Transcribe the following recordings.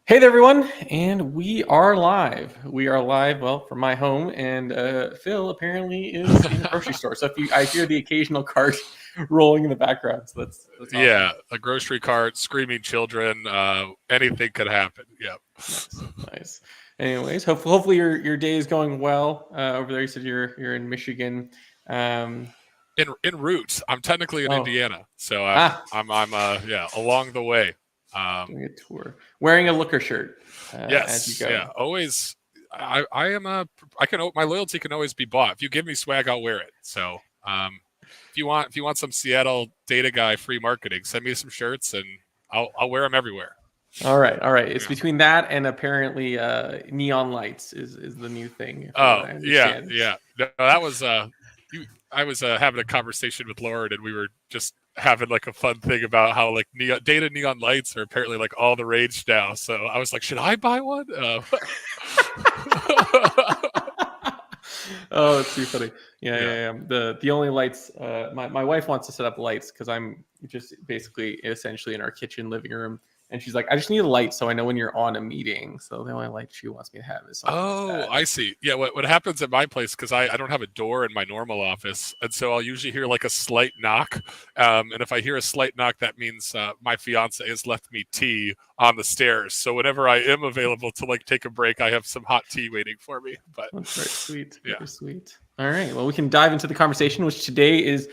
Hey there, everyone, and we are live. We are live, well, from my home, and Phil apparently is in a grocery store. So I hear the occasional cart rolling in the background. So that's awesome. Yeah, a grocery cart, screaming children, anything could happen. Yep. Nice, nice. Anyways, hopefully your day is going well over there. You said you're in Michigan. Um, In route, I'm technically in oh, Indiana, so ah, I'm along the way. doing a tour, wearing a looker shirt as you Yes, go. yeah, always. I am a I can my loyalty can always be bought. If you give me swag, I'll wear it. So if you want some Seattle data guy free marketing, send me some shirts and I'll wear them everywhere. All right, all right. It's Yeah. between that and apparently neon lights is the new thing, from what Oh I yeah, understand. yeah. No, that was I was having a conversation with Lauren, and we were just having like a fun thing about how like neon lights are apparently like all the rage now. So I was like, should I buy one? Oh, it's too funny. Yeah, Yeah. yeah, yeah. The only lights. My wife wants to set up lights because I'm just basically essentially in our kitchen living room, and she's like, I just need a light so I know when you're on a meeting. So the only light she wants me to have is something like Oh, that. I see. Yeah, what happens at my place, because I don't have a door in my normal office, and so I'll usually hear like a slight knock. And if I hear a slight knock, that means my fiance has left me tea on the stairs. So whenever I am available to like take a break, I have some hot tea waiting for me. But That's very sweet. yeah, Very sweet. All right. Well, we can dive into the conversation, which today is.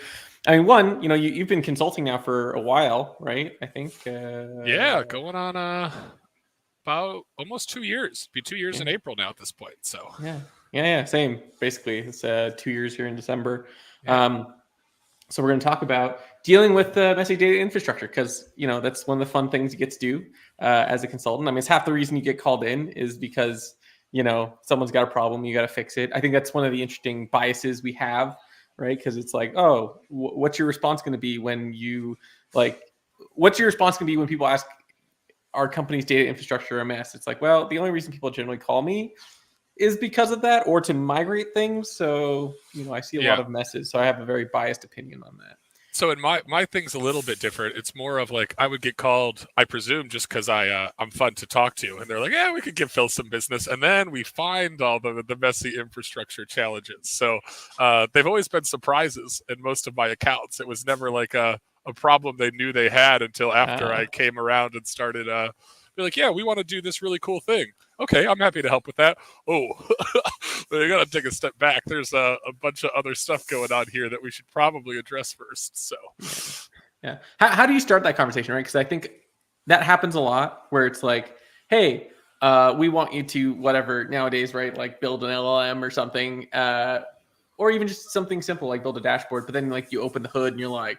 I mean, one, you've been consulting now for a while, right? I think. yeah, going on about almost 2 years. Be 2 years Yeah, in April now at this point. So yeah, yeah, yeah. Same. Basically, it's 2 years here in December. yeah. Um, so we're going to talk about dealing with messy data infrastructure because that's one of the fun things you get to do as a consultant. I mean, it's half the reason you get called in is because someone's got a problem, you got to fix it. I think that's one of the interesting biases we have, right? Because it's like, oh, what's your response going to be when you like? What's your response going to be when people ask our company's data infrastructure a mess? It's like, well, the only reason people generally call me is because of that or to migrate things. So, I see a lot Yeah. of messes. So I have a very biased opinion on that. So in my thing's a little bit different. It's more of like I would get called, I presume, just because I'm fun to talk to, and they're like, yeah, we could give Phil some business, and then we find all the messy infrastructure challenges. So they've always been surprises in most of my accounts. It was never like a problem they knew they had until after I Uh, came around and started be like, yeah, we want to do this really cool thing. Okay, I'm happy to help with that. Oh, you got to take a step back. There's a bunch of other stuff going on here that we should probably address first. So, yeah. Yeah. How do you start that conversation, right? Because I think that happens a lot where it's like, hey, we want you to whatever nowadays, right? Like build an LLM or something, or even just something simple like build a dashboard. But then like you open the hood and you're like,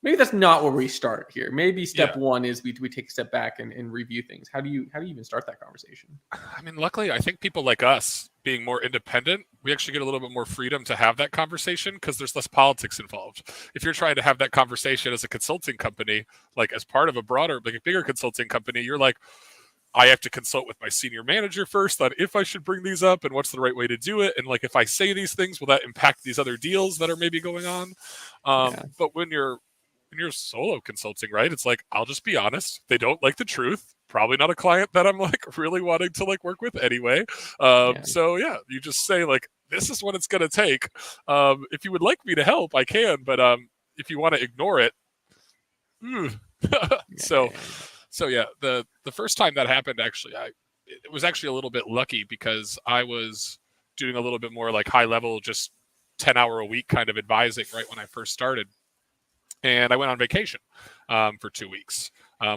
maybe that's not where we start here. Maybe yeah, step one is we take a step back and review things. How do you even start that conversation? I mean, luckily, I think people like us being more independent, we actually get a little bit more freedom to have that conversation because there's less politics involved. If you're trying to have that conversation as a consulting company, like as part of a broader, like a bigger consulting company, you're like, I have to consult with my senior manager first on if I should bring these up and what's the right way to do it. And like, if I say these things, will that impact these other deals that are maybe going on? Yeah. But when you're solo consulting, right? It's like, I'll just be honest. They don't like the truth. Probably not a client that I'm like really wanting to like work with anyway. Yeah. So yeah, you just say like, this is what it's going to take. If you would like me to help, I can. But if you want to ignore it, mm. Yeah. so Yeah. so yeah, the first time that happened, actually, it was actually a little bit lucky because I was doing a little bit more like high level, just 10-hour a week kind of advising right when I first started, and I went on vacation for 2 weeks,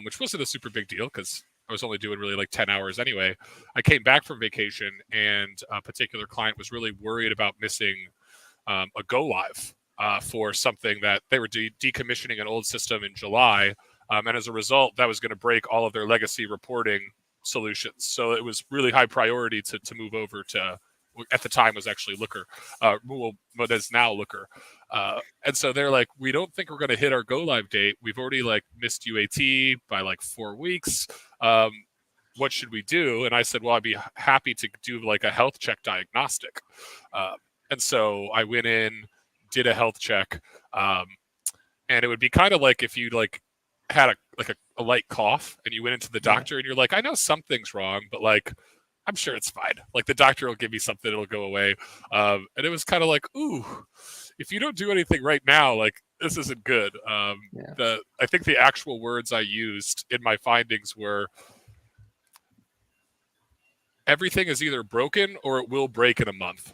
which wasn't a super big deal because I was only doing really like 10 hours anyway. I came back from vacation, and a particular client was really worried about missing a go live for something that they were decommissioning an old system in July. And as a result, that was going to break all of their legacy reporting solutions. So it was really high priority to move over to, at the time was actually Looker, what is now Looker. And so they're like, we don't think we're going to hit our go live date. We've already like missed UAT by like 4 weeks. What should we do? And I said, well, I'd be happy to do like a health check diagnostic. And so I went in, did a health check, and it would be kind of like if you like had a light cough and you went into the doctor and you're like, I know something's wrong, but like, I'm sure it's fine. Like the doctor will give me something, it'll go away. And it was kind of like, ooh, if you don't do anything right now, like this isn't good. I think the actual words I used in my findings were, everything is either broken or it will break in a month.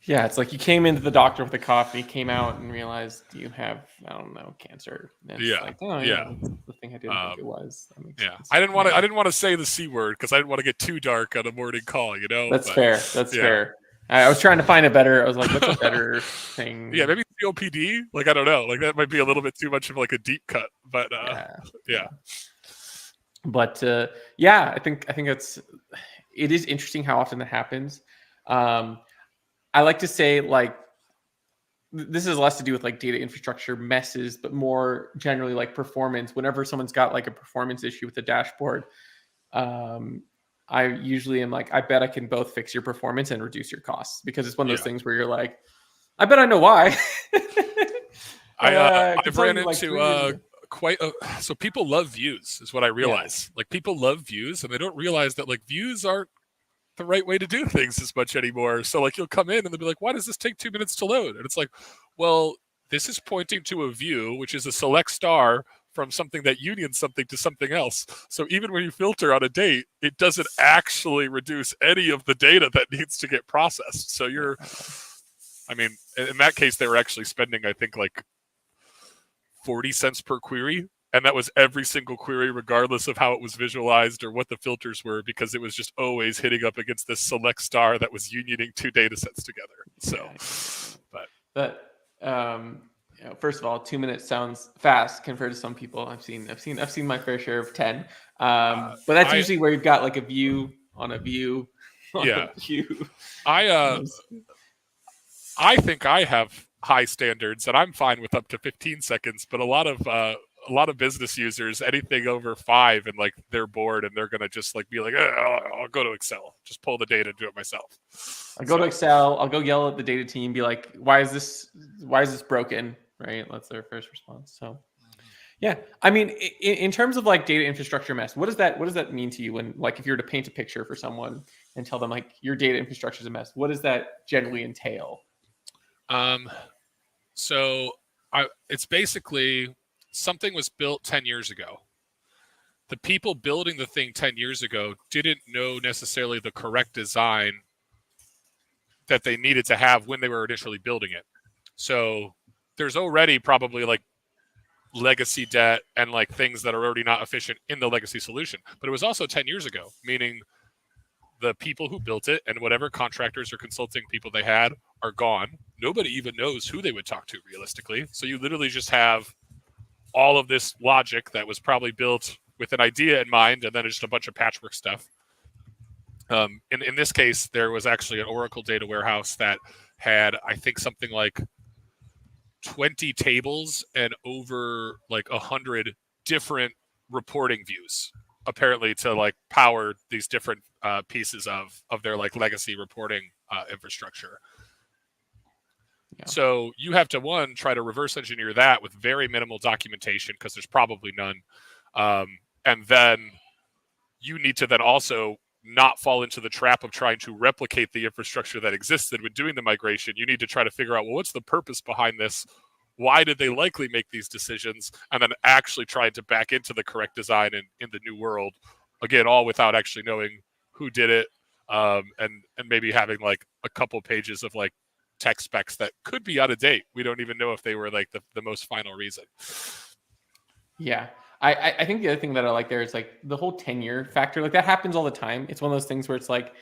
Yeah, it's like you came into the doctor with a cough and you came out and realized you have, I don't know, cancer. And it's like, oh, yeah, that's the thing I didn't think it was. That makes sense. I didn't want to say the C word because I didn't want to get too dark on a morning call, you know? That's fair. That's fair. I was trying to find a better, I was like, what's a better thing? Yeah, maybe COPD. Like, I don't know. Like, that might be a little bit too much of like a deep cut, but yeah. But I think it is interesting how often that happens. I like to say, like, this is less to do with like data infrastructure messes, but more generally like performance. Whenever someone's got like a performance issue with the dashboard, I usually am like, I bet I can both fix your performance and reduce your costs, because it's one of those things where you're like, I bet I know why. I've ran into so people love views is what I realize. Like people love views and they don't realize that like views aren't the right way to do things as much anymore. So like you'll come in and they'll be like, why does this take 2 minutes to load? And it's like, well, this is pointing to a view, which is a select star from something that unions something to something else. So even when you filter on a date, it doesn't actually reduce any of the data that needs to get processed. So I mean, in that case, they were actually spending, I think, like 40 cents per query. And that was every single query, regardless of how it was visualized or what the filters were, because it was just always hitting up against this select star that was unioning two data sets together. So, first of all, 2 minutes sounds fast compared to some people. I've seen my fair share of 10. But that's usually where you've got like a view on a view. A view. I think I have high standards and I'm fine with up to 15 seconds, but a lot of business users, anything over 5 and like they're bored and they're going to just like be like, I'll go to Excel, just pull the data and do it myself. I'll go to Excel. I'll go yell at the data team, be like, why is this broken? Right. That's their first response. So yeah, I mean, in terms of like data infrastructure mess, what does that mean to you when, like, if you were to paint a picture for someone and tell them like your data infrastructure is a mess, what does that generally entail? It's basically something was built 10 years ago. The people building the thing 10 years ago didn't know necessarily the correct design that they needed to have when they were initially building it. So there's already probably like legacy debt and like things that are already not efficient in the legacy solution. But it was also 10 years ago, meaning the people who built it and whatever contractors or consulting people they had are gone. Nobody even knows who they would talk to realistically. So you literally just have all of this logic that was probably built with an idea in mind, and then just a bunch of patchwork stuff. In this case, there was actually an Oracle data warehouse that had, I think, something like 20 tables and over like 100 different reporting views, apparently to like power these different pieces of their like legacy reporting infrastructure. Yeah. So you have to, try to reverse engineer that with very minimal documentation, because there's probably none. And then you need to then also not fall into the trap of trying to replicate the infrastructure that existed when doing the migration. You need to try to figure out, well, what's the purpose behind this? Why did they likely make these decisions? And then actually trying to back into the correct design in the new world. Again, all without actually knowing who did it, and maybe having like a couple pages of like tech specs that could be out of date. We don't even know if they were like the most final reason. Yeah. I think the other thing that I like there is like the whole tenure factor. Like that happens all the time. It's one of those things where it's like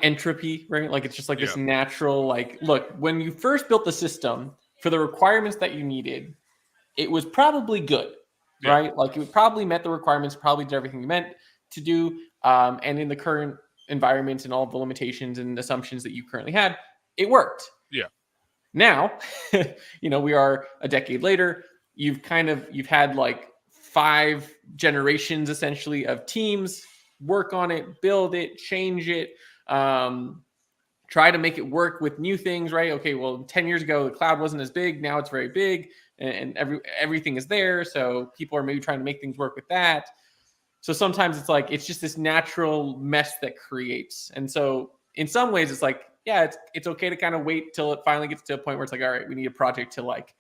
entropy, right? Like it's just like this natural, like, look, when you first built the system for the requirements that you needed, it was probably good, right? Like it probably met the requirements, probably did everything you meant to do. And in the current environment and all of the limitations and assumptions that you currently had, it worked. Yeah. Now, we are a decade later. You've had like 5 generations essentially of teams work on it, build it, change it, try to make it work with new things, right? Okay, well, 10 years ago, the cloud wasn't as big. Now it's very big. and everything is there. So people are maybe trying to make things work with that. So sometimes it's like it's just this natural mess that creates. And so in some ways, it's like, yeah, it's okay to kind of wait till it finally gets to a point where it's like, all right, we need a project to like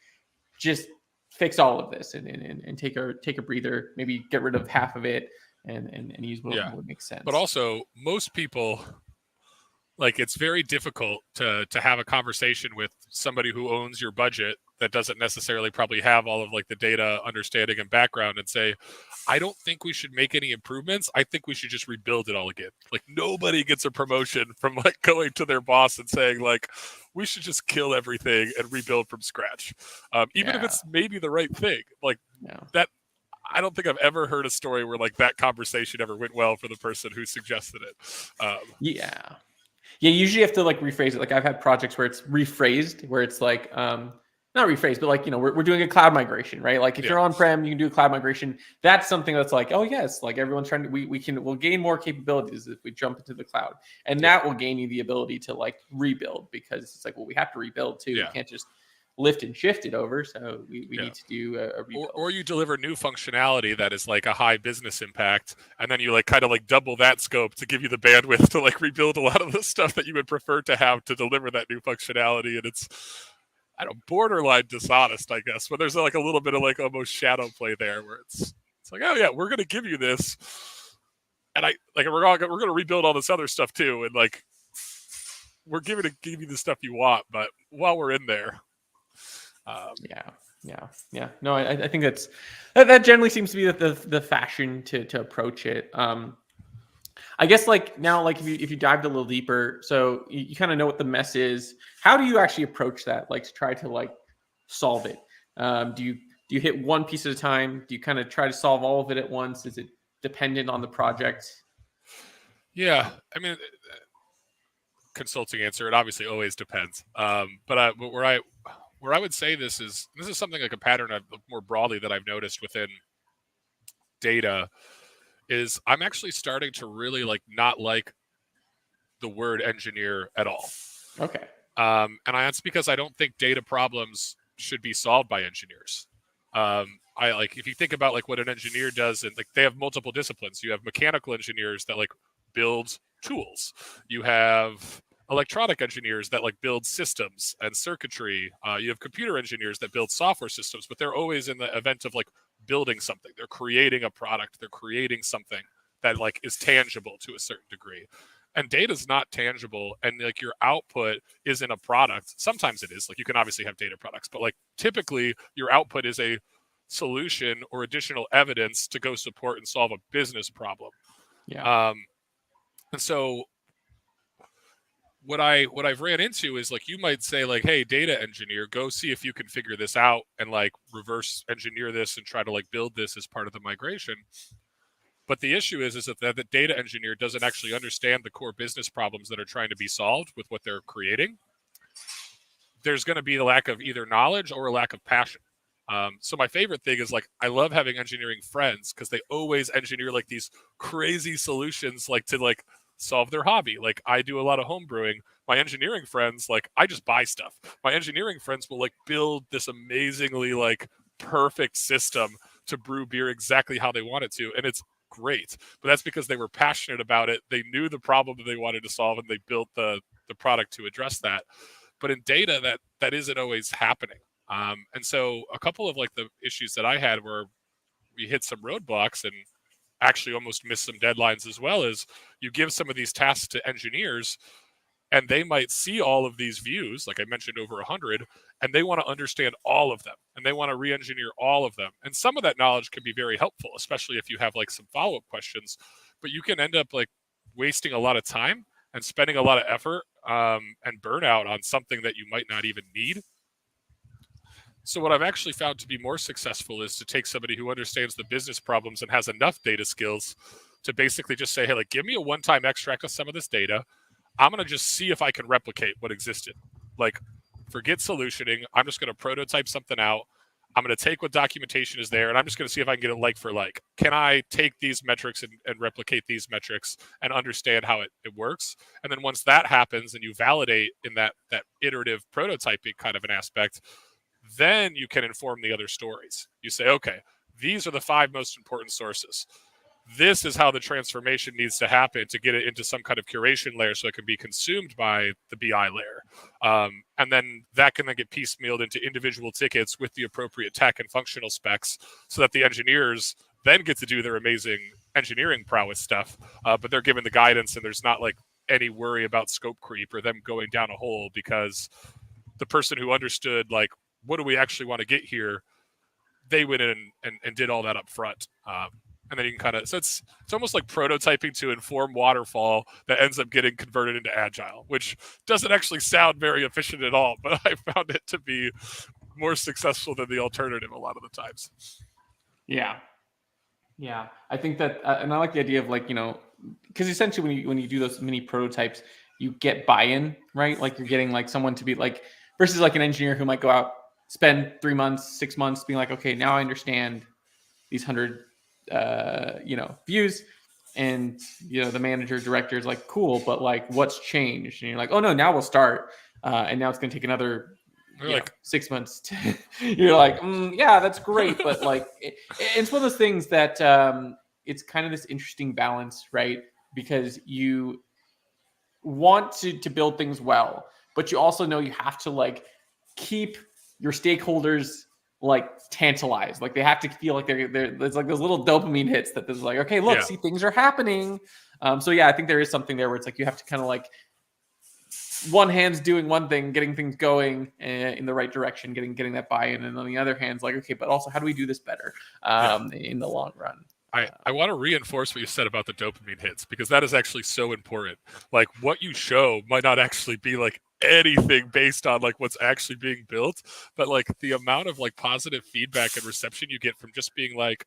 just fix all of this and take a breather, maybe get rid of half of it and use what makes sense. But also, most people, like, it's very difficult to have a conversation with somebody who owns your budget that doesn't necessarily probably have all of like the data understanding and background and say, I don't think we should make any improvements. I think we should just rebuild it all again. Like, nobody gets a promotion from like going to their boss and saying like, we should just kill everything and rebuild from scratch. Even if it's maybe the right thing, like that. I don't think I've ever heard a story where like that conversation ever went well for the person who suggested it. Yeah, you usually have to like rephrase it. Like I've had projects where it's rephrased, where it's like not rephrased, but like, you know, we're doing a cloud migration, right? Like if you're on-prem, you can do a cloud migration. That's something that's like, oh yes, like everyone's trying to, we'll gain more capabilities if we jump into the cloud. And that will gain you the ability to like rebuild, because it's like, well, we have to rebuild too. We can't just lift and shift it over. So we need to do a rebuild. Or you deliver new functionality that is like a high business impact, and then you like kind of like double that scope to give you the bandwidth to like rebuild a lot of the stuff that you would prefer to have to deliver that new functionality. And it's, I don't, borderline dishonest, I guess, but there's like a little bit of like almost shadow play there where it's like, oh yeah, we're going to give you this, and we're going to rebuild all this other stuff too, and like we're giving to give you the stuff you want, but while we're in there. Yeah. No, I think that generally seems to be the fashion to approach it. I guess like now, like if you dived a little deeper, so you kind of know what the mess is. How do you actually approach that? Like to try to like solve it? Do you hit one piece at a time? Do you kind of try to solve all of it at once? Is it dependent on the project? Yeah, I mean, consulting answer. It obviously always depends. But where I would say this is something like a pattern more broadly that I've noticed within data is I'm actually starting to really like not like the word engineer at all. Okay. And that's because I don't think data problems should be solved by engineers. I like, if you think about like what an engineer does, and like they have multiple disciplines. You have mechanical engineers that like build tools. You have electronic engineers that like build systems and circuitry. You have computer engineers that build software systems, but they're always in the event of like building something. They're creating a product. They're creating something that like is tangible to a certain degree. And data is not tangible, and like your output isn't a product. Sometimes it is. Like you can obviously have data products, but like typically your output is a solution or additional evidence to go support and solve a business problem. Yeah. And so what I've ran into is like, you might say like, hey, data engineer, go see if you can figure this out and like reverse engineer this and try to like build this as part of the migration. But the issue is that the data engineer doesn't actually understand the core business problems that are trying to be solved with what they're creating. There's going to be a lack of either knowledge or a lack of passion. So my favorite thing is like, I love having engineering friends because they always engineer like these crazy solutions, like to like solve their hobby. Like I do a lot of home brewing. My engineering friends, like I just buy stuff. My engineering friends will like build this amazingly like perfect system to brew beer exactly how they want it to. And it's great, but that's because they were passionate about it. They knew the problem that they wanted to solve, and they built the product to address that. But in data, that isn't always happening. And so a couple of like the issues that I had where we hit some roadblocks and actually almost missed some deadlines as well is you give some of these tasks to engineers, and they might see all of these views, like I mentioned, over 100, and they want to understand all of them, and they want to re-engineer all of them. And some of that knowledge can be very helpful, especially if you have like some follow-up questions, but you can end up like wasting a lot of time and spending a lot of effort and burnout on something that you might not even need. So what I've actually found to be more successful is to take somebody who understands the business problems and has enough data skills to basically just say, hey, like, give me a one-time extract of some of this data. I'm going to just see if I can replicate what existed. Like, forget solutioning. I'm just going to prototype something out. I'm going to take what documentation is there, and I'm just going to see if I can get it like for like. Can I take these metrics and replicate these metrics and understand how it works? And then once that happens and you validate in that iterative prototyping kind of an aspect, Then you can inform the other stories. You say, okay, these are the 5 most important sources. This is how the transformation needs to happen to get it into some kind of curation layer so it can be consumed by the BI layer. And then that can then get piecemealed into individual tickets with the appropriate tech and functional specs so that the engineers then get to do their amazing engineering prowess stuff. But they're given the guidance, and there's not like any worry about scope creep or them going down a hole, because the person who understood, like, what do we actually want to get here, they went in and did all that up front. And then you can kind of, so it's almost like prototyping to inform waterfall that ends up getting converted into agile, which doesn't actually sound very efficient at all, but I found it to be more successful than the alternative a lot of the times. Yeah. I think that, and I like the idea of, like, because essentially when you do those mini prototypes, you get buy-in, right? Like, you're getting like someone to be like, versus like an engineer who might go out, spend 3 months, 6 months being like, okay, now I understand these 100 views, and the manager director is like, cool, but like, what's changed? And you're like, oh no, now we'll start, and now it's going to take another 6 months you're like, yeah, that's great, but like it's one of those things that it's kind of this interesting balance, right? Because you want to build things well, but you also know you have to like keep your stakeholders like tantalized, like they have to feel like there's like those little dopamine hits that there's like, okay, look, see, things are happening. So yeah, I think there is something there where it's like you have to kind of like, one hand's doing one thing, getting things going in the right direction, getting that buy-in, and on the other hand's like, okay, but also how do we do this better in the long run? I want to reinforce what you said about the dopamine hits, because that is actually so important. Like, what you show might not actually be like anything based on like what's actually being built, but like the amount of like positive feedback and reception you get from just being like,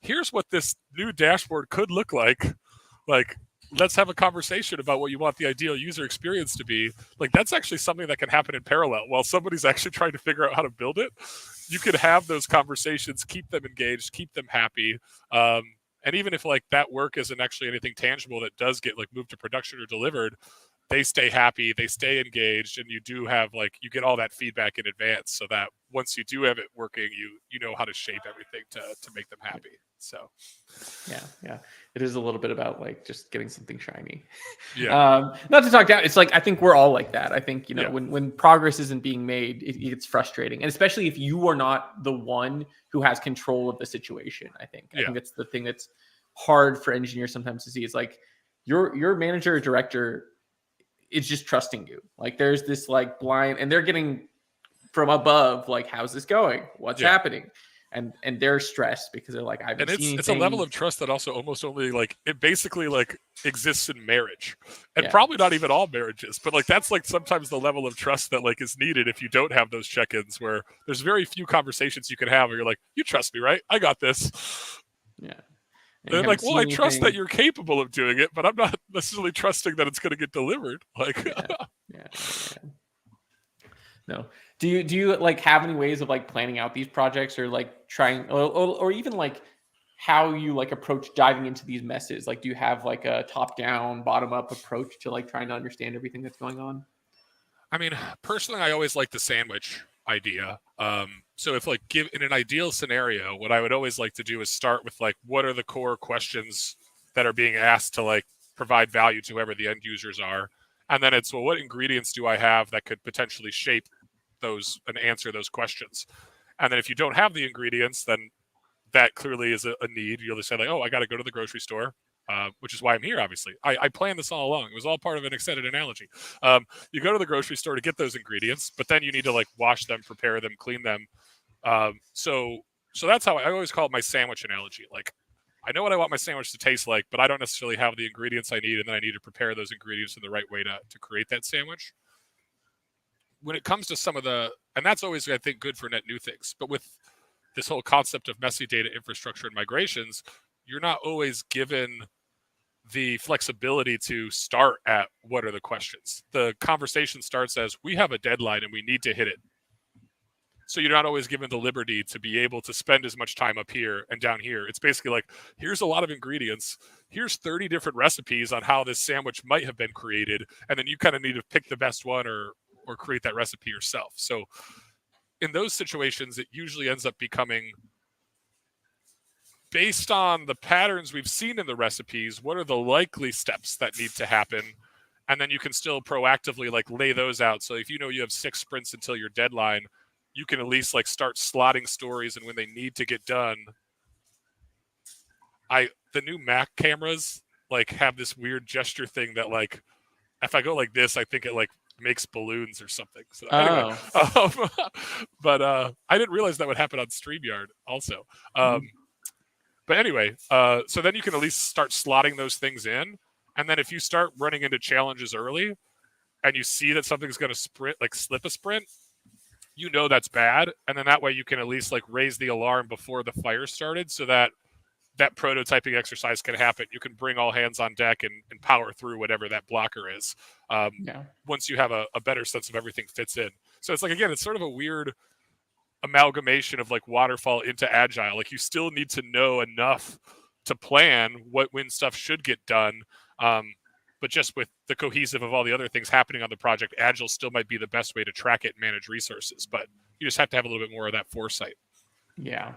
here's what this new dashboard could look like let's have a conversation about what you want the ideal user experience to be. Like, that's actually something that can happen in parallel while somebody's actually trying to figure out how to build it. You could have those conversations, keep them engaged, keep them happy. And even if like that work isn't actually anything tangible that does get like moved to production or delivered, they stay happy, they stay engaged, and you do have like, you get all that feedback in advance so that once you do have it working, you know how to shape everything to make them happy. So yeah, it is a little bit about like just getting something shiny. Yeah. Not to talk down, it's like, I think we're all like that. I think when progress isn't being made, it gets frustrating, and especially if you are not the one who has control of the situation. I think that's the thing that's hard for engineers sometimes to see. Is like your manager or director is just trusting you. Like, there's this like blind, and they're getting from above, like, how's this going? What's happening? And they're stressed because they're like, I haven't seen anything. It's a level of trust that also almost only like, it basically like exists in marriage, and probably not even all marriages, but like that's like sometimes the level of trust that like is needed if you don't have those check-ins, where there's very few conversations you can have where you're like, you trust me, right? I got this. Yeah. They're like, well, I trust that you're capable of doing it, but I'm not necessarily trusting that it's going to get delivered. Like, yeah. No. Do you like have any ways of like planning out these projects, or like trying, or even like how you like approach diving into these messes? Like, do you have like a top down, bottom up approach to like trying to understand everything that's going on? I mean, personally, I always like the sandwich idea. So if like in an ideal scenario, what I would always like to do is start with like, what are the core questions that are being asked to like provide value to whoever the end users are. And then it's, well, what ingredients do I have that could potentially shape those and answer those questions? And then if you don't have the ingredients, then that clearly is a need. You'll just say like, oh, I got to go to the grocery store, which is why I'm here, obviously. I planned this all along. It was all part of an extended analogy. You go to the grocery store to get those ingredients, but then you need to like wash them, prepare them, clean them. So that's how I always call it my sandwich analogy. Like, I know what I want my sandwich to taste like, but I don't necessarily have the ingredients I need, and then I need to prepare those ingredients in the right way to create that sandwich. When it comes to some of the, and that's always, I think, good for net new things, but with this whole concept of messy data infrastructure and migrations, you're not always given the flexibility to start at what are the questions. The conversation starts as, we have a deadline and we need to hit it. So you're not always given the liberty to be able to spend as much time up here and down here. It's basically like, here's a lot of ingredients. Here's 30 different recipes on how this sandwich might have been created. And then you kind of need to pick the best one or create that recipe yourself. So in those situations, it usually ends up becoming, based on the patterns we've seen in the recipes, what are the likely steps that need to happen? And then you can still proactively like lay those out. So if you know you have 6 sprints until your deadline, you can at least like start slotting stories, and when they need to get done. The new Mac cameras like have this weird gesture thing that like if I go like this, I think it like makes balloons or something. So anyway, Oh. but I didn't realize that would happen on StreamYard also. But anyway, so then you can at least start slotting those things in, and then if you start running into challenges early, and you see that something's going to slip a sprint, you know that's bad, and then that way you can at least like raise the alarm before the fire started, so that prototyping exercise can happen. You can bring all hands on deck and power through whatever that blocker is. Once you have a better sense of everything fits in. So it's like, again, it's sort of a weird amalgamation of like waterfall into agile. Like you still need to know enough to plan when stuff should get done. But just with the cohesive of all the other things happening on the project, agile still might be the best way to track it and manage resources. But you just have to have a little bit more of that foresight. Yeah.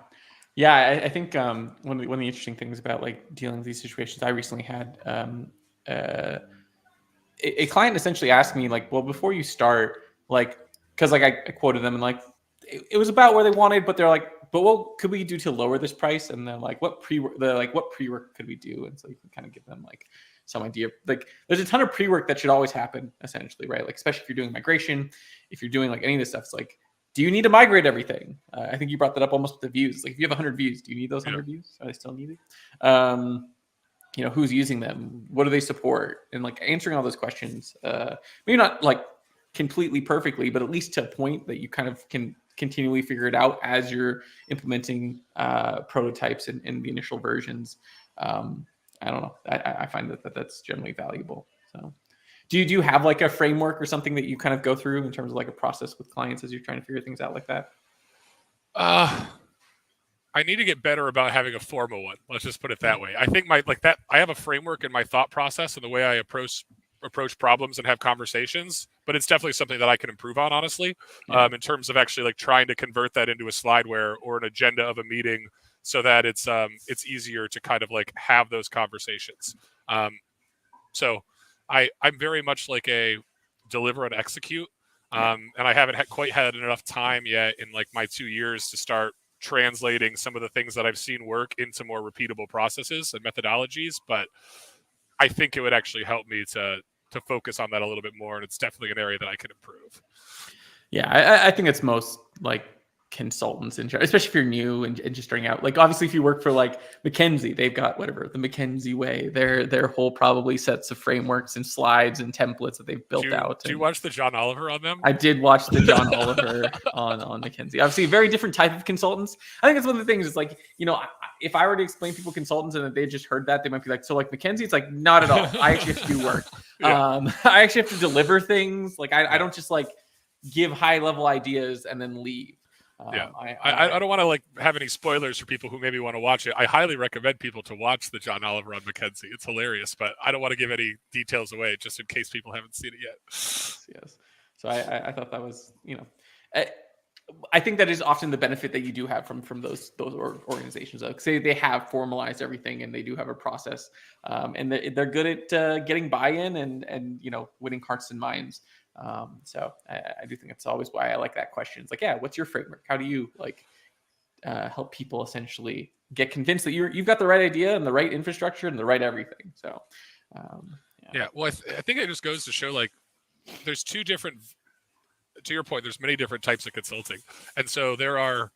Yeah, I think one of the interesting things about like dealing with these situations, I recently had a client essentially asked me like, well, before you start, like, because like I quoted them and like it was about where they wanted, but they're like, but what could we do to lower this price? And then like what pre-work could we do? And so you can kind of give them like some idea. Like there's a ton of pre-work that should always happen, essentially, right? Like especially if you're doing migration, if you're doing like any of this stuff, it's like, do you need to migrate everything? I think you brought that up almost with the views. Like if you have 100 views, do you need those 100 views? Are they still needed? Who's using them? What do they support? And like answering all those questions, maybe not like completely perfectly, but at least to a point that you kind of can continually figure it out as you're implementing prototypes in the initial versions. I don't know. I find that that's generally valuable. So. Do you have like a framework or something that you kind of go through in terms of like a process with clients as you're trying to figure things out like that? I need to get better about having a formal one. Let's just put it that way. I think I have a framework in my thought process and the way I approach problems and have conversations, but it's definitely something that I can improve on, honestly, in terms of actually like trying to convert that into a slideware or an agenda of a meeting so that it's easier to kind of like have those conversations. So I'm very much like a deliver and execute. And I haven't quite had enough time yet in like my 2 years to start translating some of the things that I've seen work into more repeatable processes and methodologies. But I think it would actually help me to focus on that a little bit more. And it's definitely an area that I can improve. Yeah, I think it's most like consultants, especially if you're new and just starting out. Like obviously if you work for like McKinsey, they've got whatever, the McKinsey way, their whole probably sets of frameworks and slides and templates that they've built out. Do you watch the John Oliver on them? I did watch the John Oliver on McKinsey. Obviously a very different type of consultants. I think that's one of the things is like, if I were to explain people consultants and they just heard that, they might be like, so like McKinsey, it's like, not at all. I actually have to do work. I actually have to deliver things. Like I don't just like give high level ideas and then leave. I don't want to like have any spoilers for people who maybe want to watch it. I highly recommend people to watch the John Oliver on McKinsey. It's hilarious, but I don't want to give any details away just in case people haven't seen it yet. Yes. So I thought that was, I think that is often the benefit that you do have from those organizations. Like say they have formalized everything and they do have a process, and they're good at getting buy-in and winning hearts and minds. So I do think it's always why I like that question. It's like, yeah, what's your framework? How do you like help people essentially get convinced that you've got the right idea and the right infrastructure and the right everything? So well, I think it just goes to show like there's two different. To your point, there's many different types of consulting, and so there are.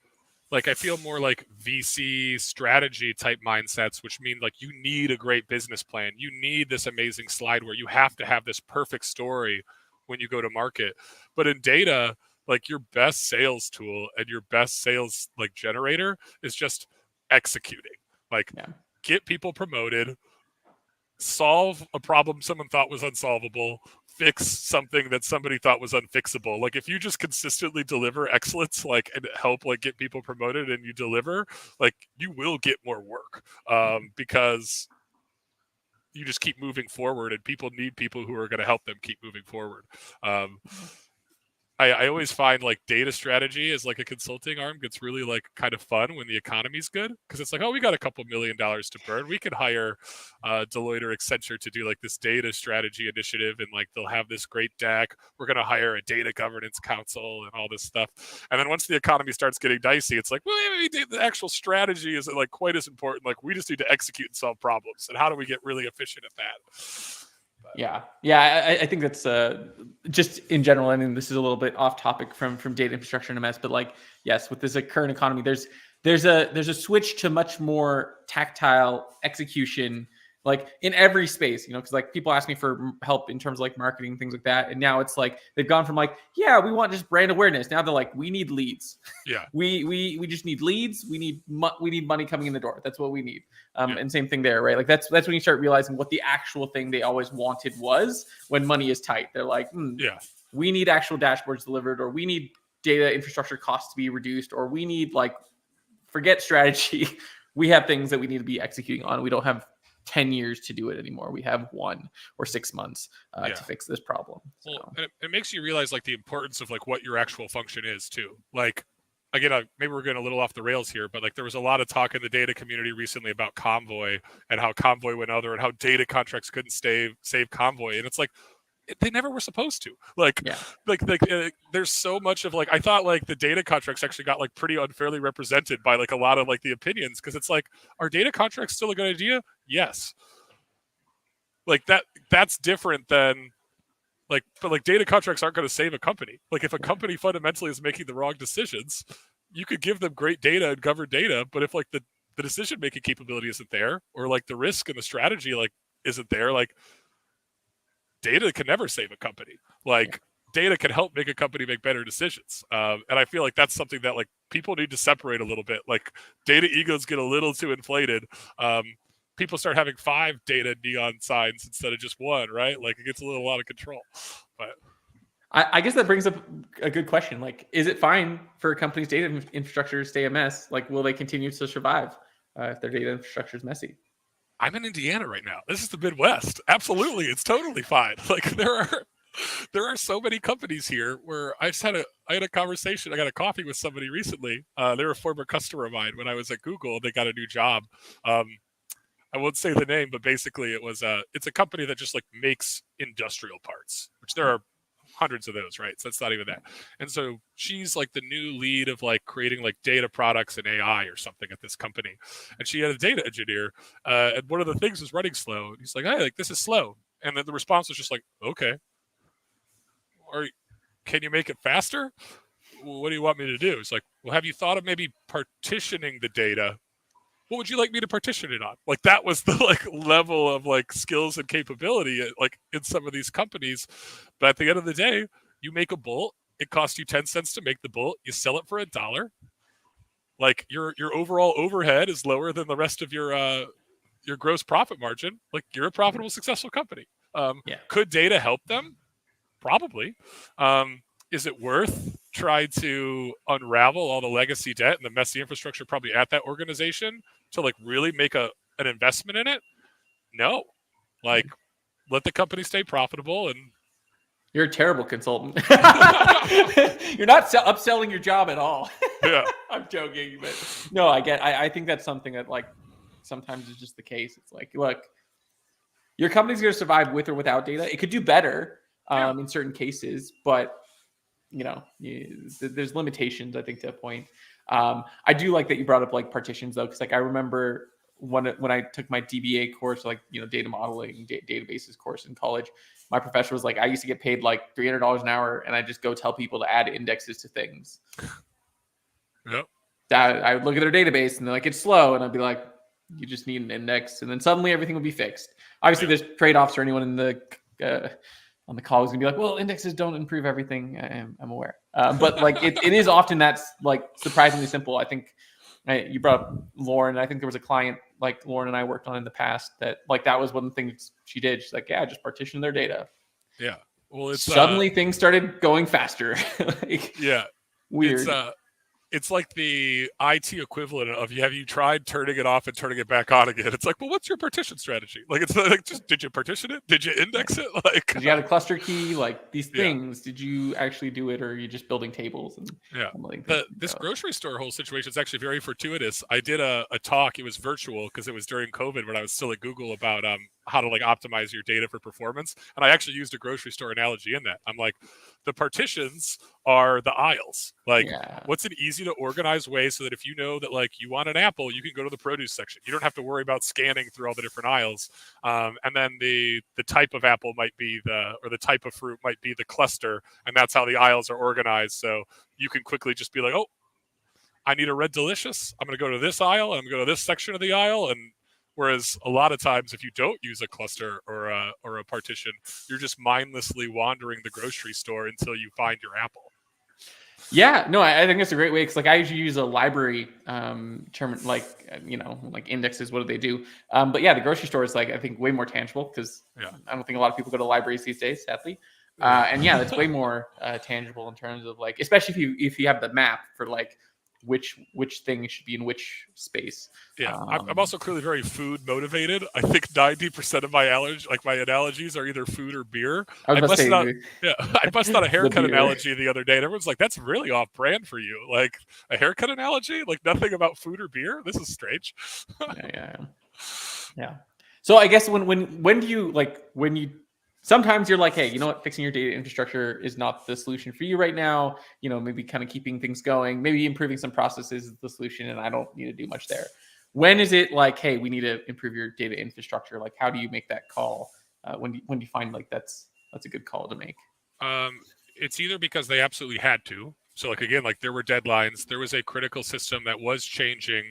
Like I feel more like VC strategy type mindsets, which mean like you need a great business plan. You need this amazing slide where you have to have this perfect story when you go to market. But in data, like your best sales tool and your best sales like generator is just executing. Like get people promoted, solve a problem someone thought was unsolvable, fix something that somebody thought was unfixable. Like if you just consistently deliver excellence, like and help like get people promoted and you deliver, like you will get more work because you just keep moving forward and people need people who are going to help them keep moving forward. I always find like data strategy as like a consulting arm gets really like kind of fun when the economy's good, because it's like, oh, we got a couple $1 million to burn. We could hire Deloitte or Accenture to do like this data strategy initiative, and like they'll have this great deck. We're going to hire a data governance council and all this stuff. And then once the economy starts getting dicey, it's like, well, maybe the actual strategy isn't like quite as important. Like we just need to execute and solve problems. And how do we get really efficient at that? Yeah. I think that's just in general. I mean, this is a little bit off topic from data infrastructure and MS, but like, yes, with this current economy, there's a switch to much more tactile execution, like in every space, because like people ask me for help in terms of like marketing, things like that. And now it's like, they've gone from like, yeah, we want just brand awareness. Now they're like, we need leads. Yeah. we just need leads. We need money coming in the door. That's what we need. And same thing there, right? Like that's when you start realizing what the actual thing they always wanted was, when money is tight. They're like, we need actual dashboards delivered, or we need data infrastructure costs to be reduced, or we need like, forget strategy. We have things that we need to be executing on. We don't have 10 years to do it anymore. We have 1 or 6 months to fix this problem. So. Well, and it makes you realize like the importance of like what your actual function is too. Like, again, maybe we're getting a little off the rails here, but like there was a lot of talk in the data community recently about Convoy and how Convoy went under and how data contracts couldn't save Convoy. And it's like, they never were supposed to. There's so much of like, I thought like the data contracts actually got like pretty unfairly represented by like a lot of like the opinions, because it's like, are data contracts still a good idea? Yes. Like that's different than like, but like data contracts aren't going to save a company. Like if a company fundamentally is making the wrong decisions, you could give them great data and govern data, but if like the decision making capability isn't there, or like the risk and the strategy like isn't there, like data can never save a company. Like data can help make a company make better decisions. And I feel like that's something that like people need to separate a little bit. Like data egos get a little too inflated. People start having 5 data neon signs instead of just 1, right? Like it gets a little out of control. But I guess that brings up a good question. Like, is it fine for companies' data infrastructure to stay a mess? Like, will they continue to survive if their data infrastructure is messy? I'm in Indiana right now. This is the Midwest. Absolutely. It's totally fine. Like there are so many companies here where I had a conversation. I got a coffee with somebody recently. They're a former customer of mine when I was at Google. They got a new job. I won't say the name, but basically it's a company that just like makes industrial parts, which there are hundreds of those, right? So that's not even that. And so she's like the new lead of like creating like data products and AI or something at this company. And she had a data engineer, and one of the things was running slow. And he's like, hey, like this is slow. And then the response was just like, okay. Or can you make it faster? What do you want me to do? It's like, well, have you thought of maybe partitioning the data? What would you like me to partition it on? Like that was the like level of like skills and capability like in some of these companies. But at the end of the day, you make a bolt. It costs you 10 cents to make the bolt. You sell it for $1. Like your overall overhead is lower than the rest of your gross profit margin. Like you're a profitable, successful company. Could data help them? Probably. Is it worth trying to unravel all the legacy debt and the messy infrastructure probably at that organization to like really make an investment in it? No. Like let the company stay profitable. And you're a terrible consultant. You're not upselling your job at all. Yeah. I'm joking, but no, I think that's something that like sometimes is just the case. It's like, look, your company's going to survive with or without data. It could do better in certain cases, but there's limitations, I think, to a point. I do like that you brought up like partitions though, because like I remember when I took my DBA course, like data modeling, databases course in college, my professor was like, I used to get paid like $300 an hour, and I just go tell people to add indexes to things. Yep. I would look at their database and they're like, it's slow, and I'd be like, you just need an index, and then suddenly everything will be fixed. Obviously, there's trade-offs for anyone in the on the call is gonna be like, well, indexes don't improve everything. I'm aware, but like it is often that's like surprisingly simple. I think you brought up Lauren. I think there was a client like Lauren and I worked on in the past that like that was one of the things she did. She's like, yeah, just partition their data. Yeah. Well, it's suddenly things started going faster. Like, yeah, weird. it's like the IT equivalent of have you tried turning it off and turning it back on again? It's like, well, what's your partition strategy? Like, it's like, just did you partition it? Did you index it? Like, did you have a cluster key? Like these Yeah. things, did you actually do it, or are you just building tables and Yeah. like things? This grocery store whole situation is actually very fortuitous. I did a talk. It was virtual because it was during COVID when I was still at Google about how to like optimize your data for performance. And I actually used a grocery store analogy in that. I'm like, the partitions are the aisles. Like, Yeah. what's an easy to organize way so that if you know that like you want an apple, you can go to the produce section. You don't have to worry about scanning through all the different aisles. And then the type of apple might be or the type of fruit might be the cluster, and that's how the aisles are organized. So you can quickly just be like, oh, I need a red delicious. I'm going to go to this aisle, and I'm going to go to this section of the aisle. And whereas a lot of times, if you don't use a cluster or a partition, you're just mindlessly wandering the grocery store until you find your apple. Yeah, no, I think it's a great way, because like I usually use a library term, like like indexes. What do they do? But yeah, the grocery store is like, I think, way more tangible, because I don't think a lot of people go to libraries these days, sadly. And yeah, that's way more tangible in terms of like, especially if you have the map for like which thing should be in which space. Yeah, I'm also clearly very food motivated. I think 90% of my analogies are either food or beer. I busted out a haircut analogy the other day, and everyone's like, "That's really off brand for you." Like, a haircut analogy, like nothing about food or beer. This is strange. Yeah. So I guess when do you sometimes you're like, hey, you know what? Fixing your data infrastructure is not the solution for you right now. Maybe kind of keeping things going, maybe improving some processes is the solution, and I don't need to do much there. When is it like, hey, we need to improve your data infrastructure? Like, how do you make that call? When do you find like that's a good call to make? It's either because they absolutely had to. So like, again, like there were deadlines, there was a critical system that was changing,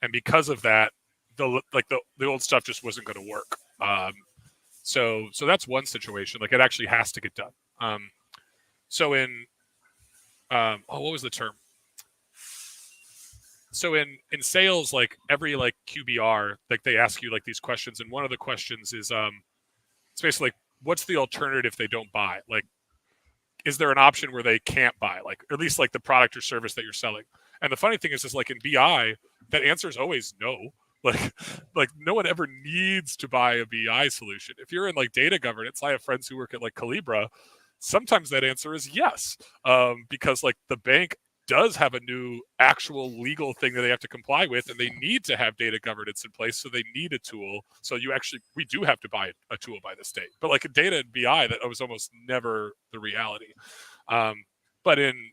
and because of that, the old stuff just wasn't going to work. So that's one situation. Like, it actually has to get done. So in what was the term? So in sales, like every like QBR, like they ask you like these questions, and one of the questions is it's basically like, what's the alternative if they don't buy? Like, is there an option where they can't buy, like, or at least like the product or service that you're selling? And the funny thing is like in BI, that answer is always no. Like no one ever needs to buy a BI solution. If you're in like data governance, I have friends who work at like Calibra. Sometimes that answer is yes, because like the bank does have a new actual legal thing that they have to comply with, and they need to have data governance in place, so they need a tool. So we do have to buy a tool by the state. But like in data and BI, that was almost never the reality. But in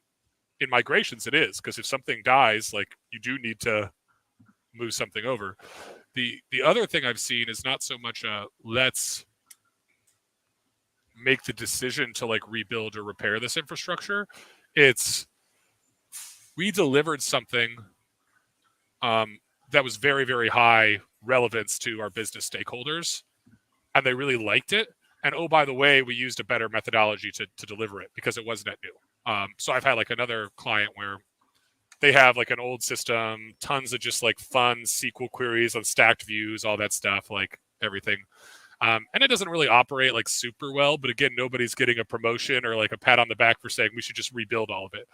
migrations, it is, because if something dies, like you do need to move something over. The other thing I've seen is not so much let's make the decision to like rebuild or repair this infrastructure. It's we delivered something that was very, very high relevance to our business stakeholders, and they really liked it. And oh, by the way, we used a better methodology to deliver it because it wasn't that new. So I've had like another client where they have like an old system, tons of just like fun SQL queries on stacked views, all that stuff, like everything. And it doesn't really operate like super well, but again, nobody's getting a promotion or like a pat on the back for saying we should just rebuild all of it.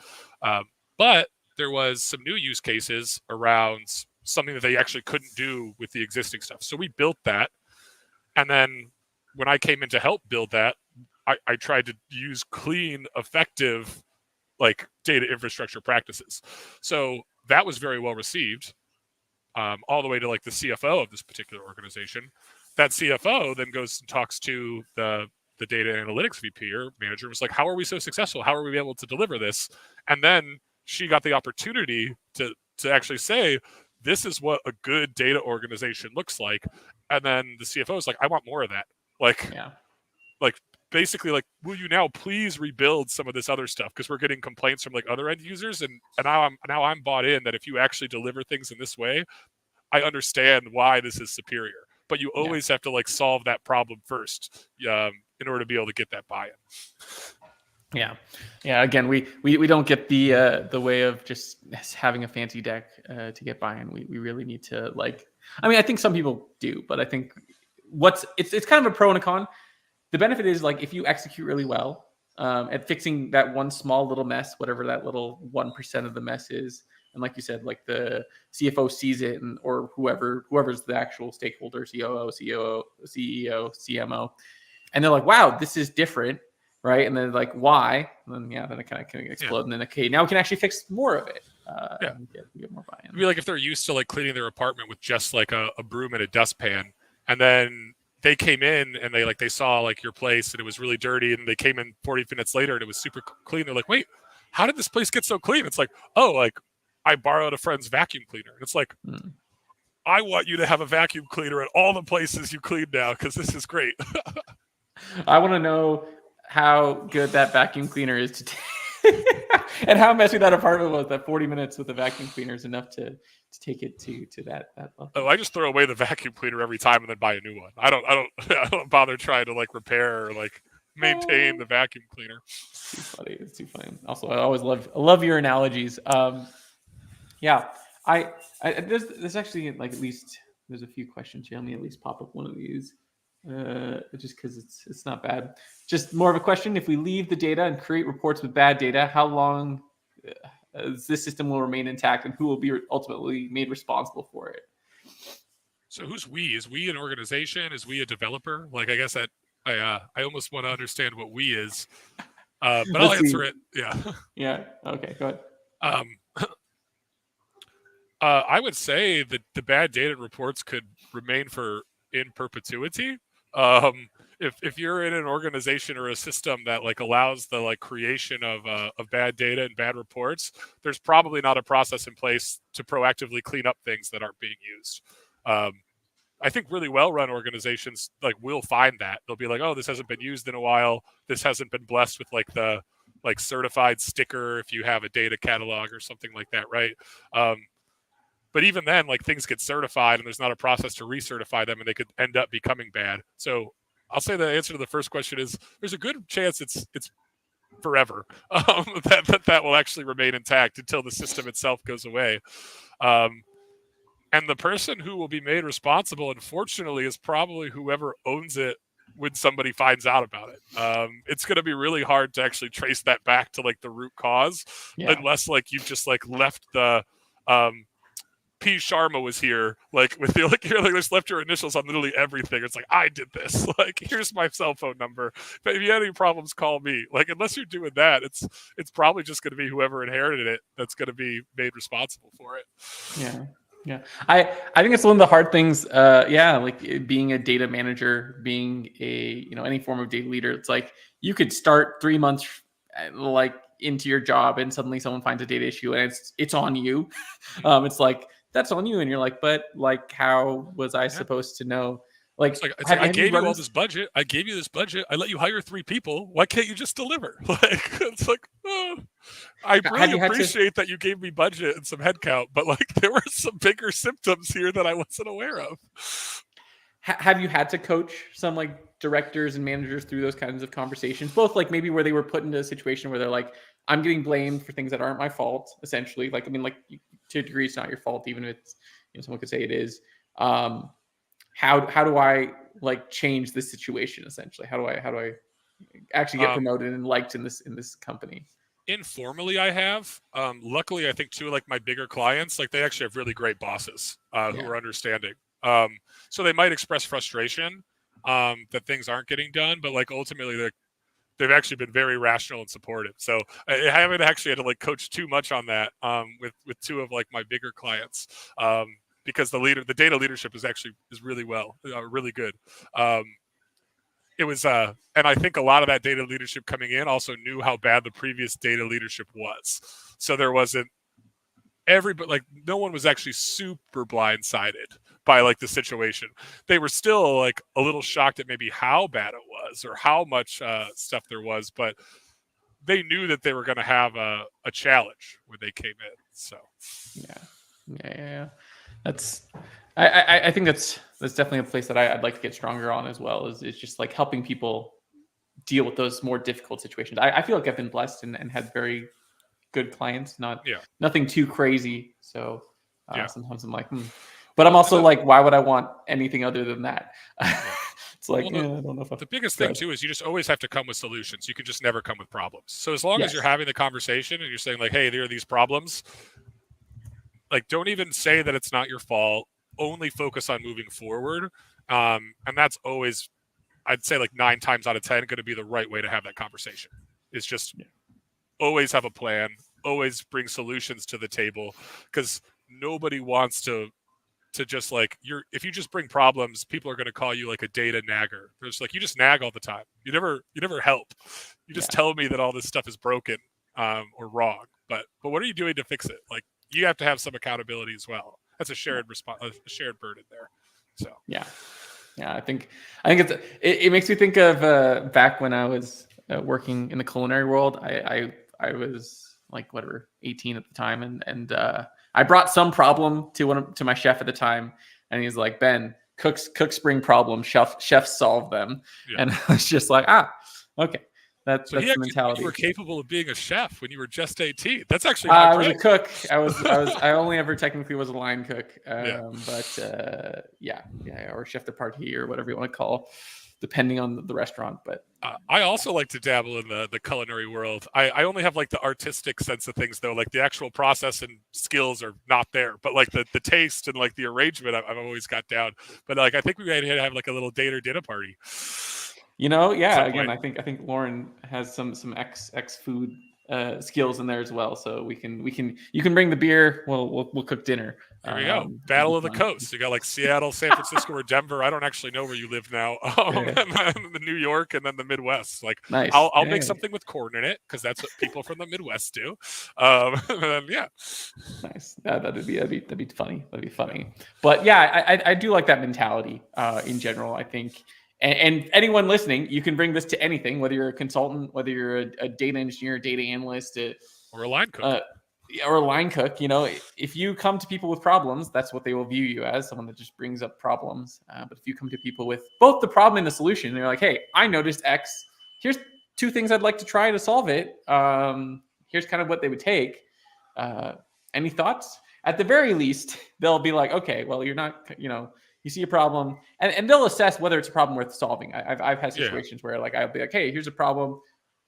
But there was some new use cases around something that they actually couldn't do with the existing stuff. So we built that. And then when I came in to help build that, I tried to use clean, effective, like data infrastructure practices. So that was very well received, all the way to like the CFO of this particular organization. That CFO then goes and talks to the data analytics VP or manager, was like, how are we so successful? How are we able to deliver this? And then she got the opportunity to actually say, this is what a good data organization looks like. And then the CFO is like, I want more of that. Like basically, like, will you now please rebuild some of this other stuff? Because we're getting complaints from like other end users, and now I'm bought in that if you actually deliver things in this way, I understand why this is superior. But you always have to like solve that problem first in order to be able to get that buy-in. Yeah. Again, we don't get the way of just having a fancy deck to get buy-in. We really need to like. I mean, I think some people do, but I think it's kind of a pro and a con. The benefit is like if you execute really well, at fixing that one small little mess, whatever that little 1% of the mess is. And like you said, like the CFO sees it, and or whoever's the actual stakeholder, COO, CEO, CMO, and they're like, "Wow, this is different." Right, and then like, why? And then then it kind of can explode, and then okay, now we can actually fix more of it. And get more buy-in. It'd be like if they're used to like cleaning their apartment with just like a broom and a dustpan, and then they came in and they saw like your place and it was really dirty, and they came in 40 minutes later and it was super clean. They're like, wait, how did this place get so clean? It's like, oh, like I borrowed a friend's vacuum cleaner. And it's like, I want you to have a vacuum cleaner at all the places you clean now because this is great. I want to know how good that vacuum cleaner is and how messy that apartment was. That 40 minutes with the vacuum cleaner is enough to take it to that level. Oh, I just throw away the vacuum cleaner every time and then buy a new one. I don't bother trying to like repair or like maintain the vacuum cleaner. It's too funny. Also, I love your analogies. Yeah, there's actually like at least there's a few questions here. Let me at least pop up one of these. Just because it's not bad. Just more of a question: if we leave the data and create reports with bad data, how long this system will remain intact, and who will be ultimately made responsible for it? So who's we? Is we an organization? Is we a developer? Like, I guess that I almost want to understand what we is, but I'll answer it. Yeah. Yeah. Okay. Go ahead. I would say that the bad data reports could remain in perpetuity. If you're in an organization or a system that like allows the like creation of bad data and bad reports, there's probably not a process in place to proactively clean up things that aren't being used. I think really well-run organizations like will find that. They'll be like, oh, this hasn't been used in a while. This hasn't been blessed with like the like certified sticker if you have a data catalog or something like that, right? But even then, like things get certified and there's not a process to recertify them and they could end up becoming bad. So I'll say the answer to the first question is there's a good chance it's forever that will actually remain intact until the system itself goes away. And the person who will be made responsible, unfortunately, is probably whoever owns it when somebody finds out about it. It's going to be really hard to actually trace that back to like the root cause, unless like you've just like left the P. Sharma was here, like with the like you just left your initials on literally everything. It's like I did this. Like here's my cell phone number. But if you had any problems, call me. Like unless you're doing that, it's probably just going to be whoever inherited it that's going to be made responsible for it. Yeah. I think it's one of the hard things. Like being a data manager, being a any form of data leader. It's like you could start 3 months like into your job and suddenly someone finds a data issue and it's on you. It's like that's on you, and you're like, but like, how was I supposed to know? Like, I gave you all this budget. I gave you this budget. I let you hire 3 people. Why can't you just deliver? Like, it's like, I really appreciate that you gave me budget and some headcount, but like, there were some bigger symptoms here that I wasn't aware of. Have you had to coach some like directors and managers through those kinds of conversations? Both like maybe where they were put into a situation where they're like, I'm getting blamed for things that aren't my fault, essentially. Like, I mean, like to a degree, it's not your fault, even if it's, someone could say it is. How do I like change this situation? Essentially, how do I actually get promoted and liked in this company? Informally, I have. Luckily, I think two of like my bigger clients, like they actually have really great bosses who are understanding. So they might express frustration that things aren't getting done, but like ultimately they've actually been very rational and supportive. So I haven't actually had to like coach too much on that with two of like my bigger clients because the data leadership is really really good. It was and I think a lot of that data leadership coming in also knew how bad the previous data leadership was. So there wasn't everybody, like no one was actually super blindsided by like the situation. They were still like a little shocked at maybe how bad it was or how much stuff there was, but they knew that they were going to have a challenge when they came in. So yeah. I think that's definitely a place that I'd like to get stronger on as well. Is just like helping people deal with those more difficult situations. I feel like I've been blessed and had very good clients, nothing too crazy. So sometimes I'm like, but I'm also like, why would I want anything other than that? It's like, Well, I don't know if the biggest thing too is you just always have to come with solutions. You can just never come with problems. So as long as you're having the conversation and you're saying like, hey, there are these problems, like don't even say that it's not your fault. Only focus on moving forward. And that's always, I'd say like 9 times out of 10 going to be the right way to have that conversation. It's just always have a plan, always bring solutions to the table, because nobody wants to just like if you just bring problems, people are going to call you like a data nagger. There's like, you just nag all the time. You never help. You just tell me that all this stuff is broken or wrong. But what are you doing to fix it? Like you have to have some accountability as well. That's a shared a shared burden there. So yeah, I think it makes me think of back when I was working in the culinary world. I was like 18 at the time, and I brought some problem to my chef at the time, and he's like, Ben, cooks bring problems, chefs solve them, and I was just like, okay. That's the mentality. You were capable of being a chef when you were just 18. That's actually not I was a cook. I only ever technically was a line cook. But or chef de partie or whatever you want to call, depending on the restaurant. But I also like to dabble in the culinary world. I only have like the artistic sense of things though. Like the actual process and skills are not there, but like the taste and like the arrangement, I've always got down. But like I think we might have like a little date or dinner party. Again, I think Lauren has some ex food skills in there as well, so you can bring the beer. We'll cook dinner. There we go. Battle of the Coast. You got like Seattle, San Francisco, or Denver. I don't actually know where you live now. And then the New York, and then the Midwest. Like nice. I'll make something with corn in it because that's what people from the Midwest do. And then, nice. That'd be funny. That'd be funny. But yeah, I do like that mentality in general. I think. And anyone listening, you can bring this to anything, whether you're a consultant, whether you're a data engineer, data analyst, or a line cook. Or a line cook. If you come to people with problems, that's what they will view you as, someone that just brings up problems. But if you come to people with both the problem and the solution, they're like, hey, I noticed X. Here's 2 things I'd like to try to solve it. Here's kind of what they would take. Any thoughts? At the very least, they'll be like, okay, well, you're not, you see a problem, and they'll assess whether it's a problem worth solving. I've had situations where like I'll be like, hey, here's a problem.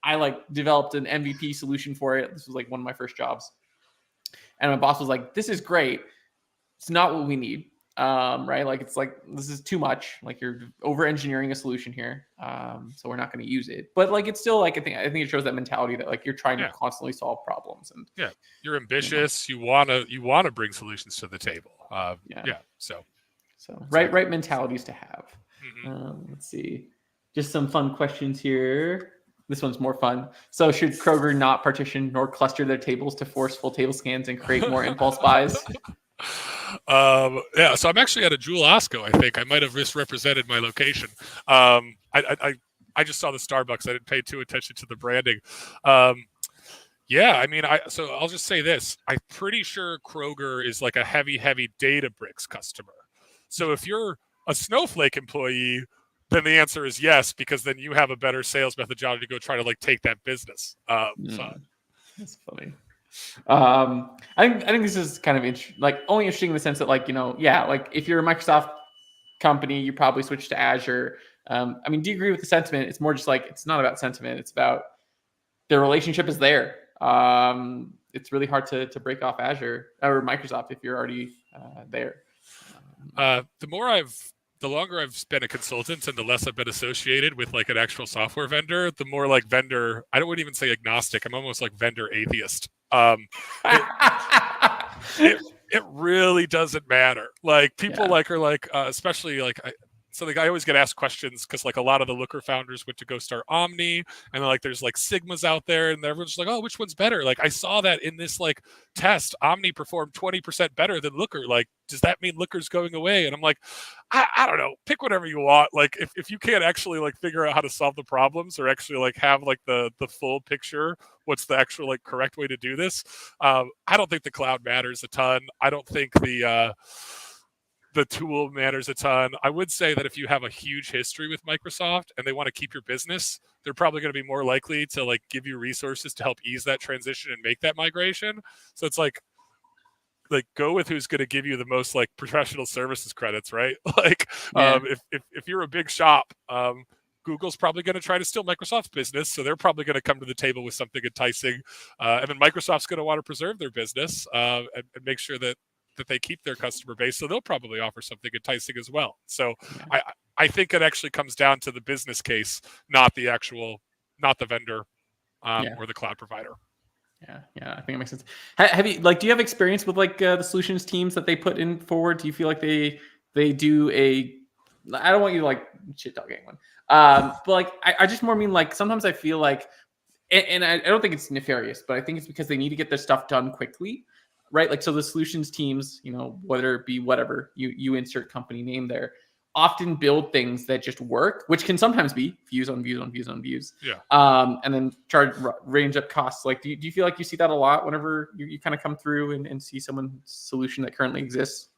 I like developed an MVP solution for it. This was like one of my first jobs, and my boss was like, this is great. It's not what we need, right? Like it's like this is too much. Like you're over engineering a solution here, so we're not going to use it. But like it's still like I think it shows that mentality that like you're trying to constantly solve problems, and you're ambitious. You wanna bring solutions to the table. So right mentalities to have. Let's see. Just some fun questions here. This one's more fun. So should Kroger not partition nor cluster their tables to force full table scans and create more impulse buys? So I'm actually at a Jewel Osco, I think. I might have misrepresented my location. I just saw the Starbucks. I didn't pay too attention to the branding. So I'll just say this. I'm pretty sure Kroger is like a heavy Databricks customer. So if you're a Snowflake employee, then the answer is yes, because then you have a better sales methodology to go try to like take that business. That's funny. I think this is kind of only interesting in the sense that like if you're a Microsoft company, you probably switch to Azure. Do you agree with the sentiment? It's more just like it's not about sentiment; it's about the relationship is there. It's really hard to break off Azure or Microsoft if you're already there. The longer I've been a consultant and the less I've been associated with like an actual software vendor, the more like vendor, I wouldn't even say agnostic. I'm almost like vendor atheist. It really doesn't matter. Like people are like, especially like, I always get asked questions because like a lot of the Looker founders went to go start Omni, and like there's like Sigmas out there, and everyone's just like, oh, which one's better? Like I saw that in this like test, Omni performed 20% better than Looker. Like, does that mean Looker's going away? And I'm like, I don't know. Pick whatever you want. Like if you can't actually like figure out how to solve the problems or actually like have like the full picture, what's the actual like correct way to do this? I don't think the cloud matters a ton. I don't think the tool matters a ton. I would say that if you have a huge history with Microsoft and they want to keep your business, they're probably going to be more likely to like give you resources to help ease that transition and make that migration. So it's like, go with who's going to give you the most like professional services credits, right? Like Yeah. if you're a big shop, Google's probably going to try to steal Microsoft's business, so they're probably going to come to the table with something enticing, and then Microsoft's going to want to preserve their business and make sure that they keep their customer base, so they'll probably offer something enticing as well. So Yeah. I think it actually comes down to the business case, not the vendor Yeah. or the cloud provider. Yeah, I think it makes sense. Have you like? Do you have experience with like the solutions teams that they put in forward? Do you feel like they do a? I don't want you to like shit talk anyone, but like I just more mean like sometimes I feel like, and I don't think it's nefarious, but I think it's because they need to get their stuff done quickly, right? Like so the solutions teams, whether it be whatever you insert company name there, often build things that just work, which can sometimes be views on views on views on views. Yeah. And then range up costs. Like, do you feel like you see that a lot whenever you kind of come through and see someone's solution that currently exists?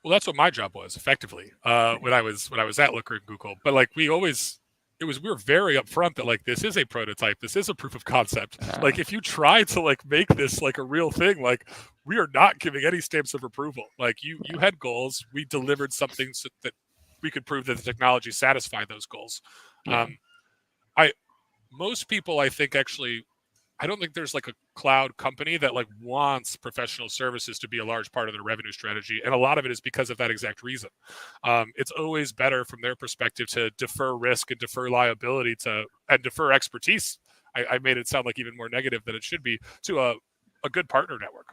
Well, that's what my job was effectively when I was at Looker and Google. But like we were very upfront that like this is a prototype, this is a proof of concept. Like if you try to like make this like a real thing, like we are not giving any stamps of approval. Like you had goals, we delivered something so that we could prove that the technology satisfied those goals. Yeah. Most people, I think, actually, I don't think there's like a cloud company that like wants professional services to be a large part of their revenue strategy. And a lot of it is because of that exact reason. It's always better from their perspective to defer risk and defer liability and defer expertise. I made it sound like even more negative than it should be to a good partner network.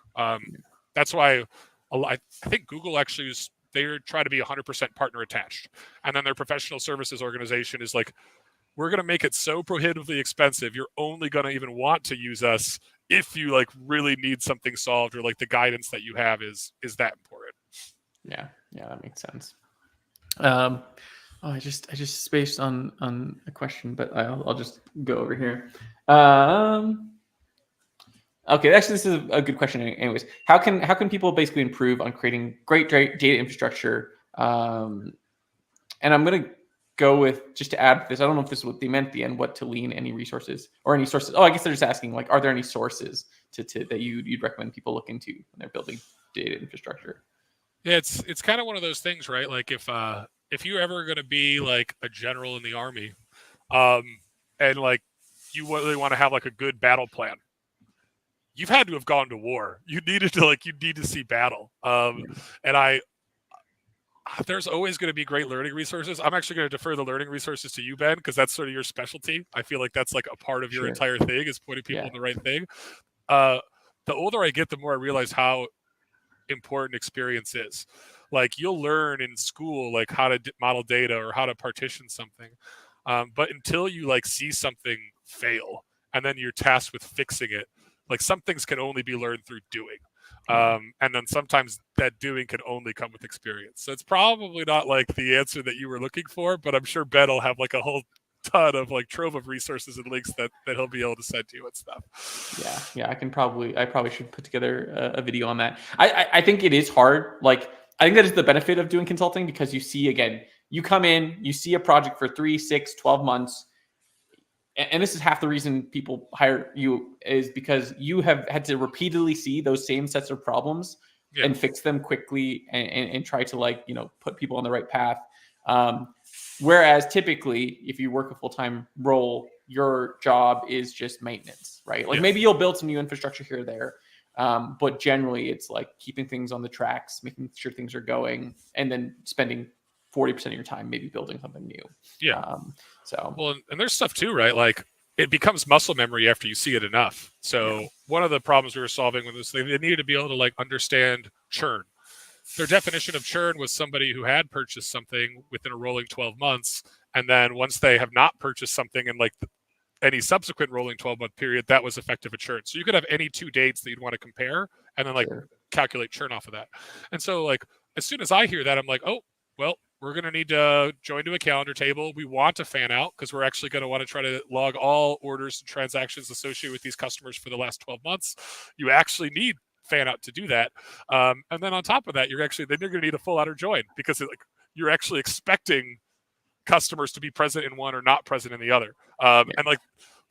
That's why I think Google actually they try to be 100% partner attached. And then their professional services organization is like, we're going to make it so prohibitively expensive, you're only going to even want to use us if you like really need something solved, or like the guidance that you have is that important. Yeah, that makes sense. I just spaced on a question, but I'll just go over here. Okay, actually, this is a good question. Anyways, how can people basically improve on creating great data infrastructure? And I'm gonna go with, just to add to this, I don't know if this is what they meant at the end, what to lean any resources or any sources. Oh, I guess they're just asking like, are there any sources to that you'd recommend people look into when they're building data infrastructure? Yeah, it's kind of one of those things, right? Like if you're ever going to be like a general in the army, and like you really want to have like a good battle plan, you've had to have gone to war. You need to see battle. And there's always going to be great learning resources. I'm actually going to defer the learning resources to you, Ben, because that's sort of your specialty. I feel like that's like a part of your entire thing is pointing people in the right thing. The older I get, the more I realize how important experience is. Like you'll learn in school like how to model data or how to partition something, but until you like see something fail and then you're tasked with fixing it, like some things can only be learned through doing. And then sometimes that doing can only come with experience. So it's probably not like the answer that you were looking for, but I'm sure Ben will have like a whole ton of like trove of resources and links that he'll be able to send to you and stuff. Yeah. I probably should put together a video on that. I think it is hard. Like, I think that is the benefit of doing consulting, because you see, again, you come in, you see a project for 3, 6, 12 months. And this is half the reason people hire you, is because you have had to repeatedly see those same sets of problems and fix them quickly and try to like, put people on the right path. Whereas typically, if you work a full-time role, your job is just maintenance, right? Like maybe you'll build some new infrastructure here or there. But generally it's like keeping things on the tracks, making sure things are going, and then spending 40% of your time maybe building something new. Well, and there's stuff too, right? Like it becomes muscle memory after you see it enough. So one of the problems we were solving with this thing, they needed to be able to like understand churn. Their definition of churn was somebody who had purchased something within a rolling 12 months. And then once they have not purchased something in like any subsequent rolling 12-month period, that was effective a churn. So you could have any 2 dates that you'd want to compare and then like calculate churn off of that. And so like, as soon as I hear that, I'm like, oh, well, we're going to need to join to a calendar table. We want to fan out because we're actually going to want to try to log all orders and transactions associated with these customers for the last 12 months. You actually need fan out to do that. And then on top of that, you're going to need a full outer join, because you're actually expecting customers to be present in one or not present in the other. And like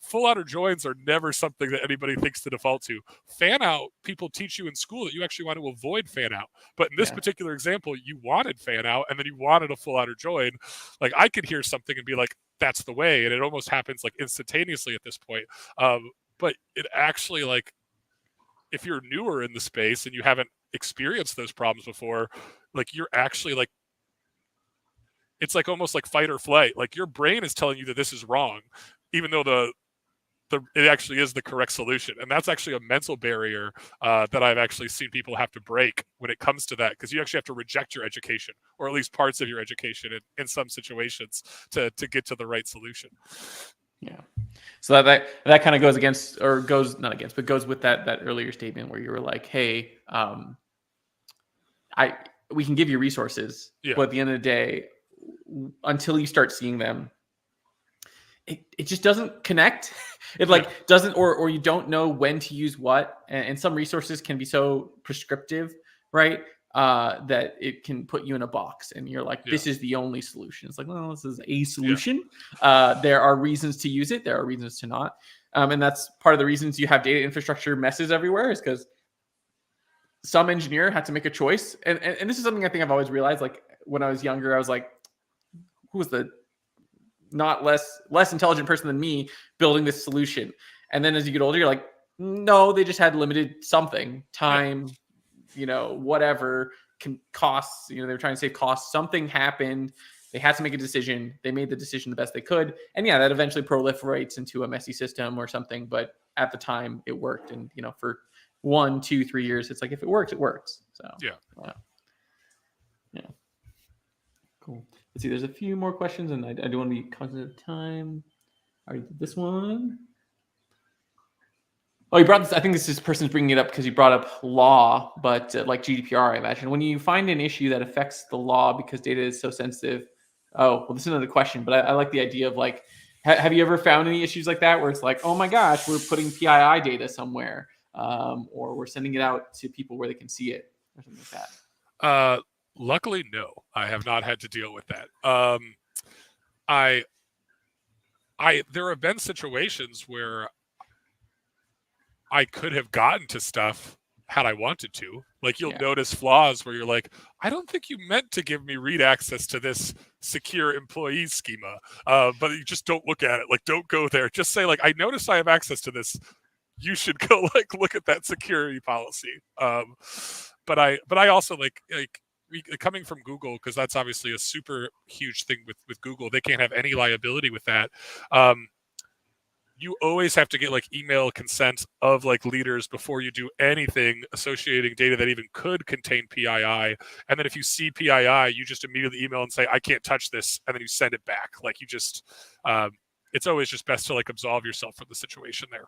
full outer joins are never something that anybody thinks to default to. Fan out, people teach you in school that you actually want to avoid fan out. But in this particular example, you wanted fan out and then you wanted a full outer join. Like I could hear something and be like, that's the way. And it almost happens like instantaneously at this point. But it actually, like, if you're newer in the space and you haven't experienced those problems before, like you're actually like, it's like almost like fight or flight. Like your brain is telling you that this is wrong, even though it actually is the correct solution. And that's actually a mental barrier that I've actually seen people have to break when it comes to that, because you actually have to reject your education, or at least parts of your education in some situations to get to the right solution. Yeah. So that kind of goes against, or goes not against, but goes with that earlier statement where you were like, hey, we can give you resources, but at the end of the day, until you start seeing them, it just doesn't connect. It like doesn't, or you don't know when to use what. And some resources can be so prescriptive, right? That it can put you in a box and you're like, this is the only solution. It's like, well, this is a solution. There are reasons to use it. There are reasons to not. And that's part of the reasons you have data infrastructure messes everywhere, is because some engineer had to make a choice. And this is something I think I've always realized. Like when I was younger, I was like, who was the not less intelligent person than me building this solution? And then as you get older, you're like, no, they just had limited something, time, whatever can costs, they were trying to save costs. Something happened. They had to make a decision. They made the decision the best they could. And that eventually proliferates into a messy system or something. But at the time it worked. And, for 1, 2, 3 years, it's like, if it works, it works. So, yeah. Cool. Let's see. There's a few more questions, and I do want to be cognizant of time. I already did this one. Oh, you brought this. I think this person's bringing it up because you brought up law, but like GDPR, I imagine. When you find an issue that affects the law because data is so sensitive. Oh, well, this is another question, but I like the idea of like, have you ever found any issues like that where it's like, oh my gosh, we're putting PII data somewhere, or we're sending it out to people where they can see it, or something like that? Luckily, no, I have not had to deal with that. There have been situations where I could have gotten to stuff had I wanted to. Like you'll notice flaws where you're like, I don't think you meant to give me read access to this secure employee schema, but you just don't look at it. Like, don't go there. Just say like, I notice I have access to this. You should go like look at that security policy. But I also like coming from Google, because that's obviously a super huge thing with Google. They can't have any liability with that. You always have to get like email consent of like leaders before you do anything associating data that even could contain PII. And then if you see PII, you just immediately email and say, I can't touch this. And then you send it back. Like you just, it's always just best to like absolve yourself from the situation there.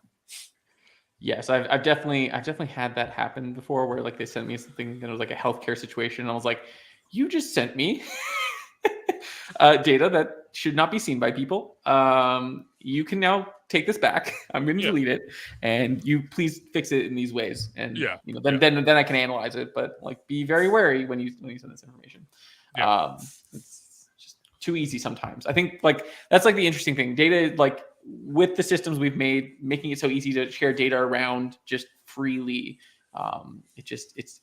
Yes, I've definitely had that happen before, where like they sent me something that was like a healthcare situation, and I was like, you just sent me data that should not be seen by people. You can now take this back. I'm going to delete it, and you please fix it in these ways. And then I can analyze it. But like, be very wary when you send this information. It's just too easy sometimes. I think like that's like the interesting thing. Data, like with the systems we've made, making it so easy to share data around just freely.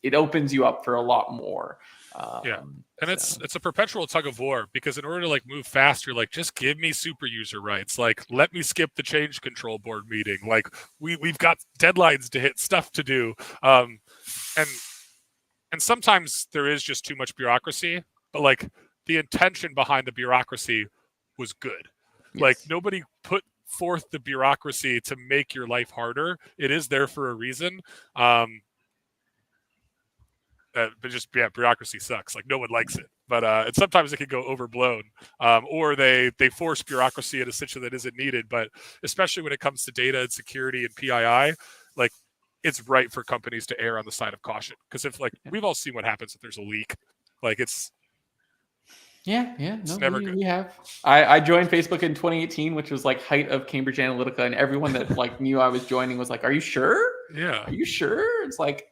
It opens you up for a lot more. And it's a perpetual tug of war, because in order to like move fast, you're like, just give me super user rights. Like, let me skip the change control board meeting. Like we've got deadlines to hit, stuff to do. And sometimes there is just too much bureaucracy, but like the intention behind the bureaucracy was good. Yes. Like nobody put forth the bureaucracy to make your life harder. It is there for a reason. But just bureaucracy sucks. Like no one likes it, but and sometimes it can go overblown, or they force bureaucracy in a situation that isn't needed. But especially when it comes to data and security and PII, like it's right for companies to err on the side of caution, because if like we've all seen what happens if there's a leak, like it's never good. We have. I joined Facebook in 2018, which was like height of Cambridge Analytica, and everyone that like knew I was joining was like, "Are you sure? Yeah, are you sure?" It's like,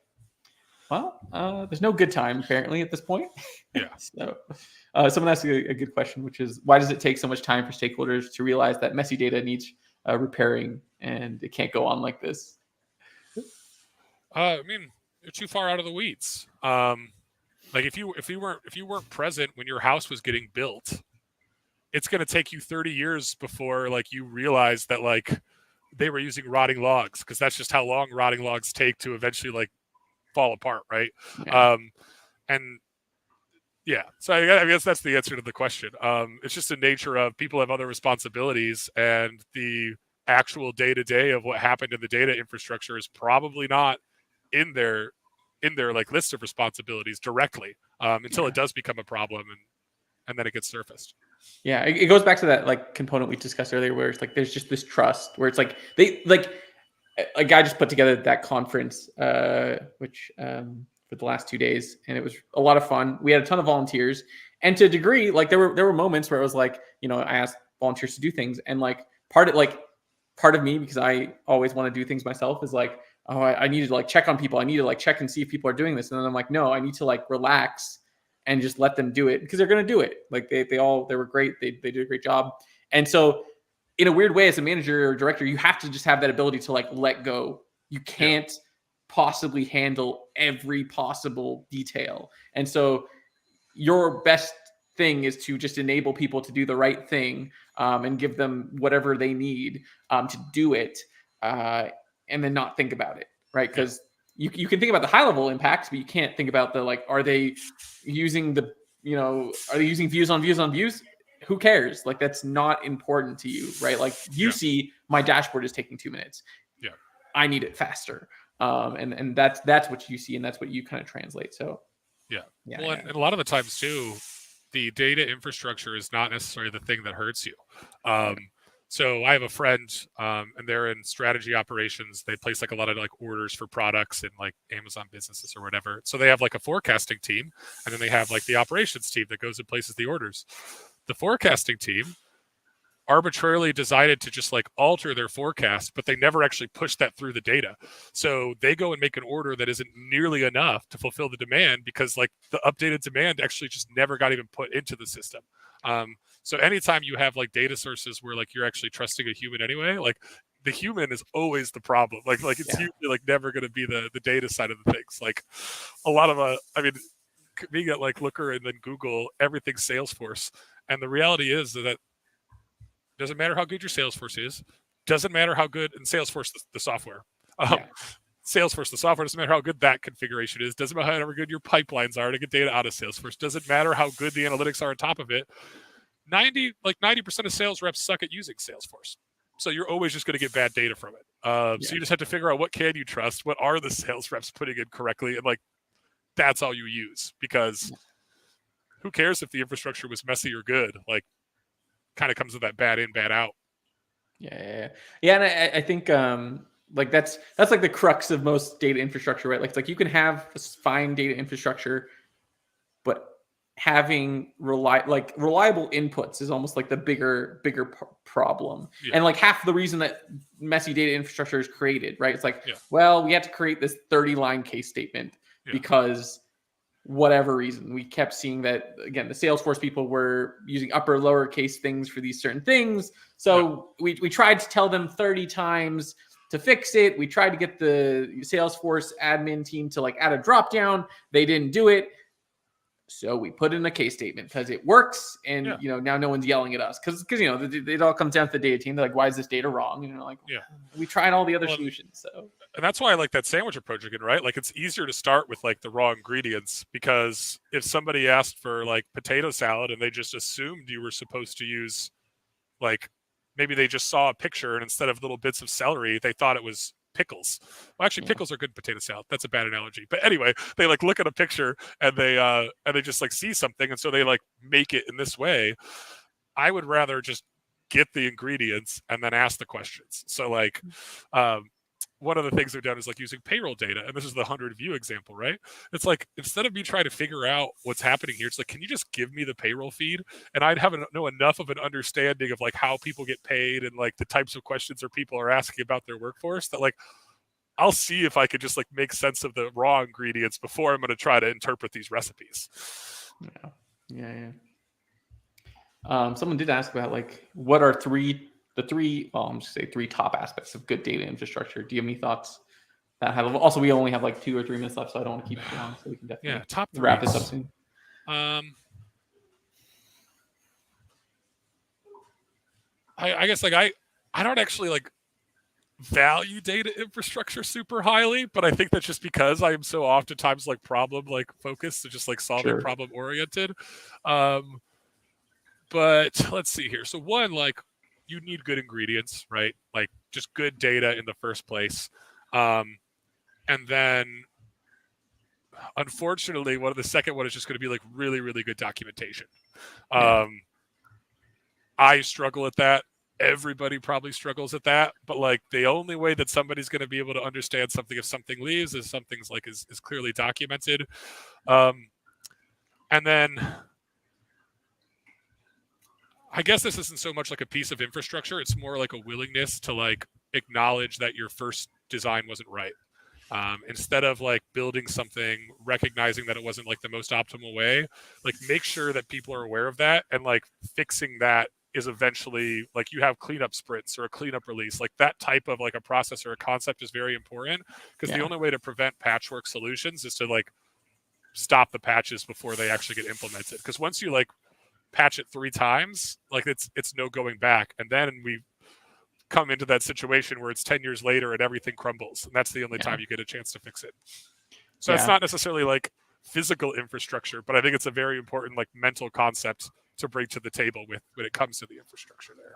well, there's no good time apparently at this point. Yeah. So, someone asked a good question, which is, why does it take so much time for stakeholders to realize that messy data needs repairing, and it can't go on like this. I mean, you're too far out of the weeds. Like if you weren't present when your house was getting built, it's going to take you 30 years before like you realize that like they were using rotting logs, because that's just how long rotting logs take to eventually like fall apart, right? Yeah. And yeah, so I guess that's the answer to the question. It's just the nature of people have other responsibilities, and the actual day to day of what happened in the data infrastructure is probably not in their like list of responsibilities directly, until it does become a problem, and then it gets surfaced. Yeah, it goes back to that like component we discussed earlier, where it's like there's just this trust, where it's like they like a guy just put together that conference, which for the last 2 days, and it was a lot of fun. We had a ton of volunteers, and to a degree, like there were moments where it was like, I asked volunteers to do things, and like part of me, because I always want to do things myself, is like, oh, I need to like check on people. I need to like check and see if people are doing this, and then I'm like, no, I need to like relax and just let them do it, because they're going to do it. Like they were great. They did a great job. And so in a weird way, as a manager or director, you have to just have that ability to like let go. You can't possibly handle every possible detail. And so your best thing is to just enable people to do the right thing, and give them whatever they need to do it, and then not think about it, right? Because you can think about the high level impacts, but you can't think about the like, are they using views on views on views? Who cares? Like that's not important to you, right? Like you see my dashboard is taking 2 minutes. Yeah, I need it faster. And that's what you see, and that's what you kind of translate. So and a lot of the times too, the data infrastructure is not necessarily the thing that hurts you. So I have a friend, and they're in strategy operations. They place like a lot of like orders for products in like Amazon businesses or whatever. So they have like a forecasting team, and then they have like the operations team that goes and places the orders. The forecasting team arbitrarily decided to just like alter their forecast, but they never actually pushed that through the data. So they go and make an order that isn't nearly enough to fulfill the demand, because like the updated demand actually just never got even put into the system. So anytime you have like data sources where like you're actually trusting a human anyway, like the human is always the problem. Like it's usually like never going to be the data side of the things. Like a lot of being at like Looker and then Google, everything's Salesforce. And the reality is that doesn't matter how good your Salesforce is, doesn't matter how good, and Salesforce, the software, Salesforce, the software, doesn't matter how good that configuration is, doesn't matter how good your pipelines are to get data out of Salesforce, doesn't matter how good the analytics are on top of it. 90% of sales reps suck at using Salesforce. So you're always just going to get bad data from it. So you just have to figure out what can you trust, what are the sales reps putting in correctly, and like that's all you use, because who cares if the infrastructure was messy or good? Like, kind of comes with that bad in, bad out. And I think like that's like the crux of most data infrastructure, right? Like it's like you can have fine data infrastructure, but having reliable inputs is almost like the bigger problem. And like half the reason that messy data infrastructure is created, right? It's like, well, we had to create this 30-line case statement because whatever reason we kept seeing that, again, the Salesforce people were using upper lower case things for these certain things. So we tried to tell them 30 times to fix it. We tried to get the Salesforce admin team to like add a drop down. They didn't do it. So we put in a case statement because it works, and now no one's yelling at us because it all comes down to the data team. They're like, why is this data wrong? We tried all the other solutions. So, and that's why I like that sandwich approach again, right? Like it's easier to start with like the raw ingredients, because if somebody asked for like potato salad and they just assumed you were supposed to use, like maybe they just saw a picture and instead of little bits of celery, they thought it was pickles. Well, actually, pickles are good in potato salad. That's a bad analogy. But anyway, they like look at a picture and they just like see something, and so they like make it in this way. I would rather just get the ingredients and then ask the questions. So like one of the things they've done is like using payroll data, and this is the 100 view example, right? It's like, instead of me trying to figure out what's happening here, it's like, can you just give me the payroll feed? And I'd know enough of an understanding of like how people get paid and like the types of questions or people are asking about their workforce, that like I'll see if I could just like make sense of the raw ingredients before I'm going to try to interpret these recipes. Someone did ask about like what are the the three, well, I'm just say three top aspects of good data infrastructure. Do you have any thoughts that high level? Also, we only have like 2 or 3 minutes left, so I don't want to keep it too long. So we can definitely top wrap this up threes. soon. I guess like I don't actually like value data infrastructure super highly, but I think that's just because I am so oftentimes like problem like focused, so just like solving problem oriented. But let's see here. So one, like you need good ingredients, right? Like just good data in the first place. And then unfortunately, the second one is just going to be like really, really good documentation. I struggle at that. Everybody probably struggles at that, but like the only way that somebody's going to be able to understand something if something leaves is something's like is clearly documented. And then I guess this isn't so much like a piece of infrastructure. It's more like a willingness to like acknowledge that your first design wasn't right. Instead of like building something, recognizing that it wasn't like the most optimal way, like make sure that people are aware of that, and like fixing that is eventually like you have cleanup sprints or a cleanup release. Like that type of like a process or a concept is very important, because the only way to prevent patchwork solutions is to like stop the patches before they actually get implemented. Because once you like patch it 3 times, like it's no going back. And then we come into that situation where it's 10 years later and everything crumbles, and that's the only time you get a chance to fix it. So it's not necessarily like physical infrastructure, but I think it's a very important like mental concept to bring to the table with when it comes to the infrastructure there.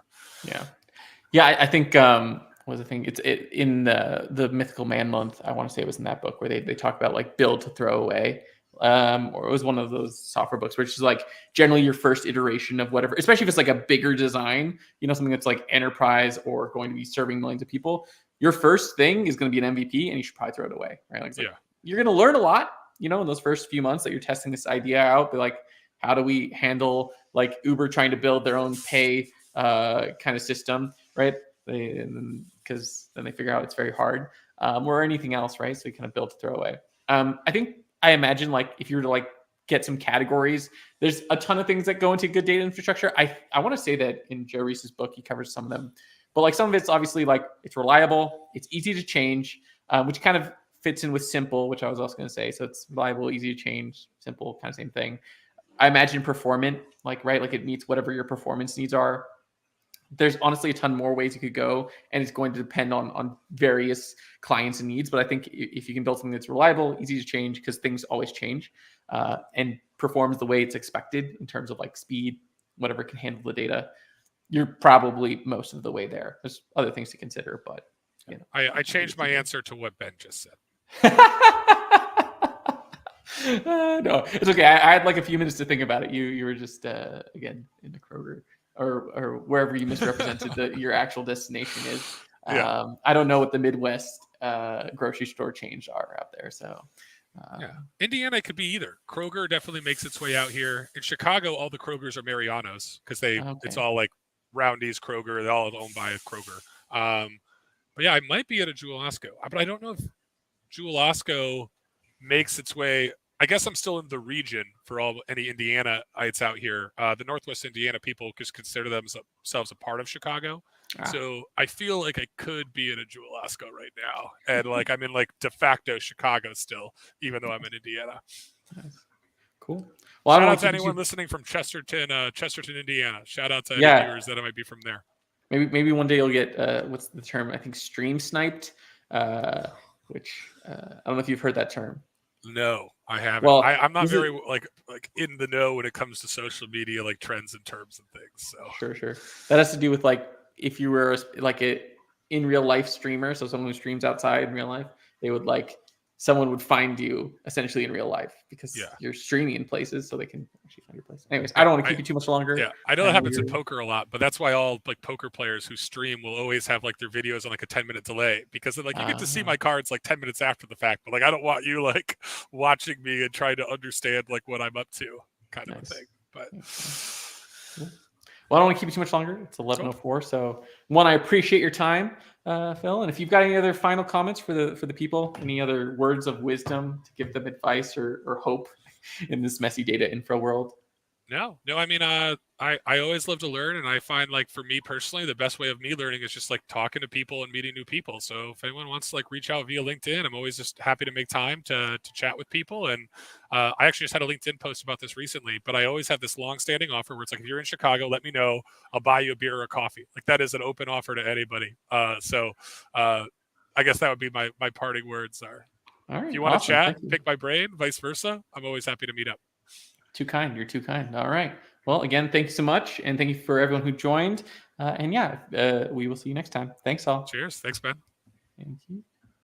I think what was the thing? It's in the Mythical Man month. I want to say it was in that book where they talk about like build to throw away. Or it was one of those software books, which is like generally your first iteration of whatever, especially if it's like a bigger design, something that's like enterprise or going to be serving millions of people. Your first thing is going to be an MVP, and you should probably throw it away, right? Like, you're going to learn a lot, in those first few months that you're testing this idea out. But like, how do we handle like Uber trying to build their own pay kind of system, right? Because then they figure out it's very hard, or anything else, right? So you kind of build to throw away. I imagine like if you were to like get some categories, there's a ton of things that go into good data infrastructure. I want to say that in Joe Reese's book, he covers some of them, but like some of it's obviously like it's reliable, it's easy to change, which kind of fits in with simple, which I was also going to say. So it's reliable, easy to change, simple, kind of same thing. I imagine performant, like, right? Like it meets whatever your performance needs are. There's honestly a ton more ways you could go, and it's going to depend on various clients and needs. But I think if you can build something that's reliable, easy to change, because things always change, and performs the way it's expected in terms of like speed, whatever can handle the data, you're probably most of the way there. There's other things to consider, but I changed my answer to what Ben just said. No, it's okay. I had like a few minutes to think about it. You were just again in the Kroger or wherever you misrepresented your actual destination is. I don't know what the Midwest grocery store chains are out there. So Indiana could be either. Kroger definitely makes its way out here. In Chicago, all the Krogers are Mariano's, because it's all like Roundy's Kroger. They're all owned by a Kroger. But yeah, I might be at a Jewel Osco, but I don't know if Jewel Osco makes its way. I guess I'm still in the region for any Indianaites out here. The Northwest Indiana people just consider themselves a part of Chicago. So I feel like I could be in a Jewel Osco right now. And like I'm in like de facto Chicago still, even though I'm in Indiana. Nice. Cool. Well, shout out to anyone listening from Chesterton, Indiana. Shout out to any viewers that might be from there. Maybe one day you'll get what's the term? I think stream sniped, which I don't know if you've heard that term. No, I haven't. Well, I'm not very like in the know when it comes to social media, like trends and terms and things. So sure. That has to do with like if you were like a in real life streamer, so someone who streams outside in real life, they would like someone would find you essentially in real life because you're streaming in places, so they can actually find your place. Anyways, I don't want to keep you too much longer. Yeah, I know that happens in poker a lot, but that's why all like poker players who stream will always have like their videos on like a 10-minute delay, because they're like, you get to see my cards like 10 minutes after the fact, but like I don't want you like watching me and trying to understand like what I'm up to, kind of a thing. But well, I don't want to keep you too much longer. It's 11:04. So one, I appreciate your time, Phil. And if you've got any other final comments for the people, any other words of wisdom to give them advice or hope in this messy data infra world? No. I mean, I always love to learn, and I find like for me personally, the best way of me learning is just like talking to people and meeting new people. So if anyone wants to like reach out via LinkedIn, I'm always just happy to make time to chat with people. And I actually just had a LinkedIn post about this recently, but I always have this long-standing offer where it's like, if you're in Chicago, let me know. I'll buy you a beer or a coffee. Like that is an open offer to anybody. I guess that would be my parting words are. All If right, you want to awesome. chat, Thank you. pick my brain, vice versa. I'm always happy to meet up. Too kind. You're too kind. All right. Well, again, thank you so much, and thank you for everyone who joined. And yeah, we will see you next time. Thanks all. Cheers. Thanks, Ben. Thank you.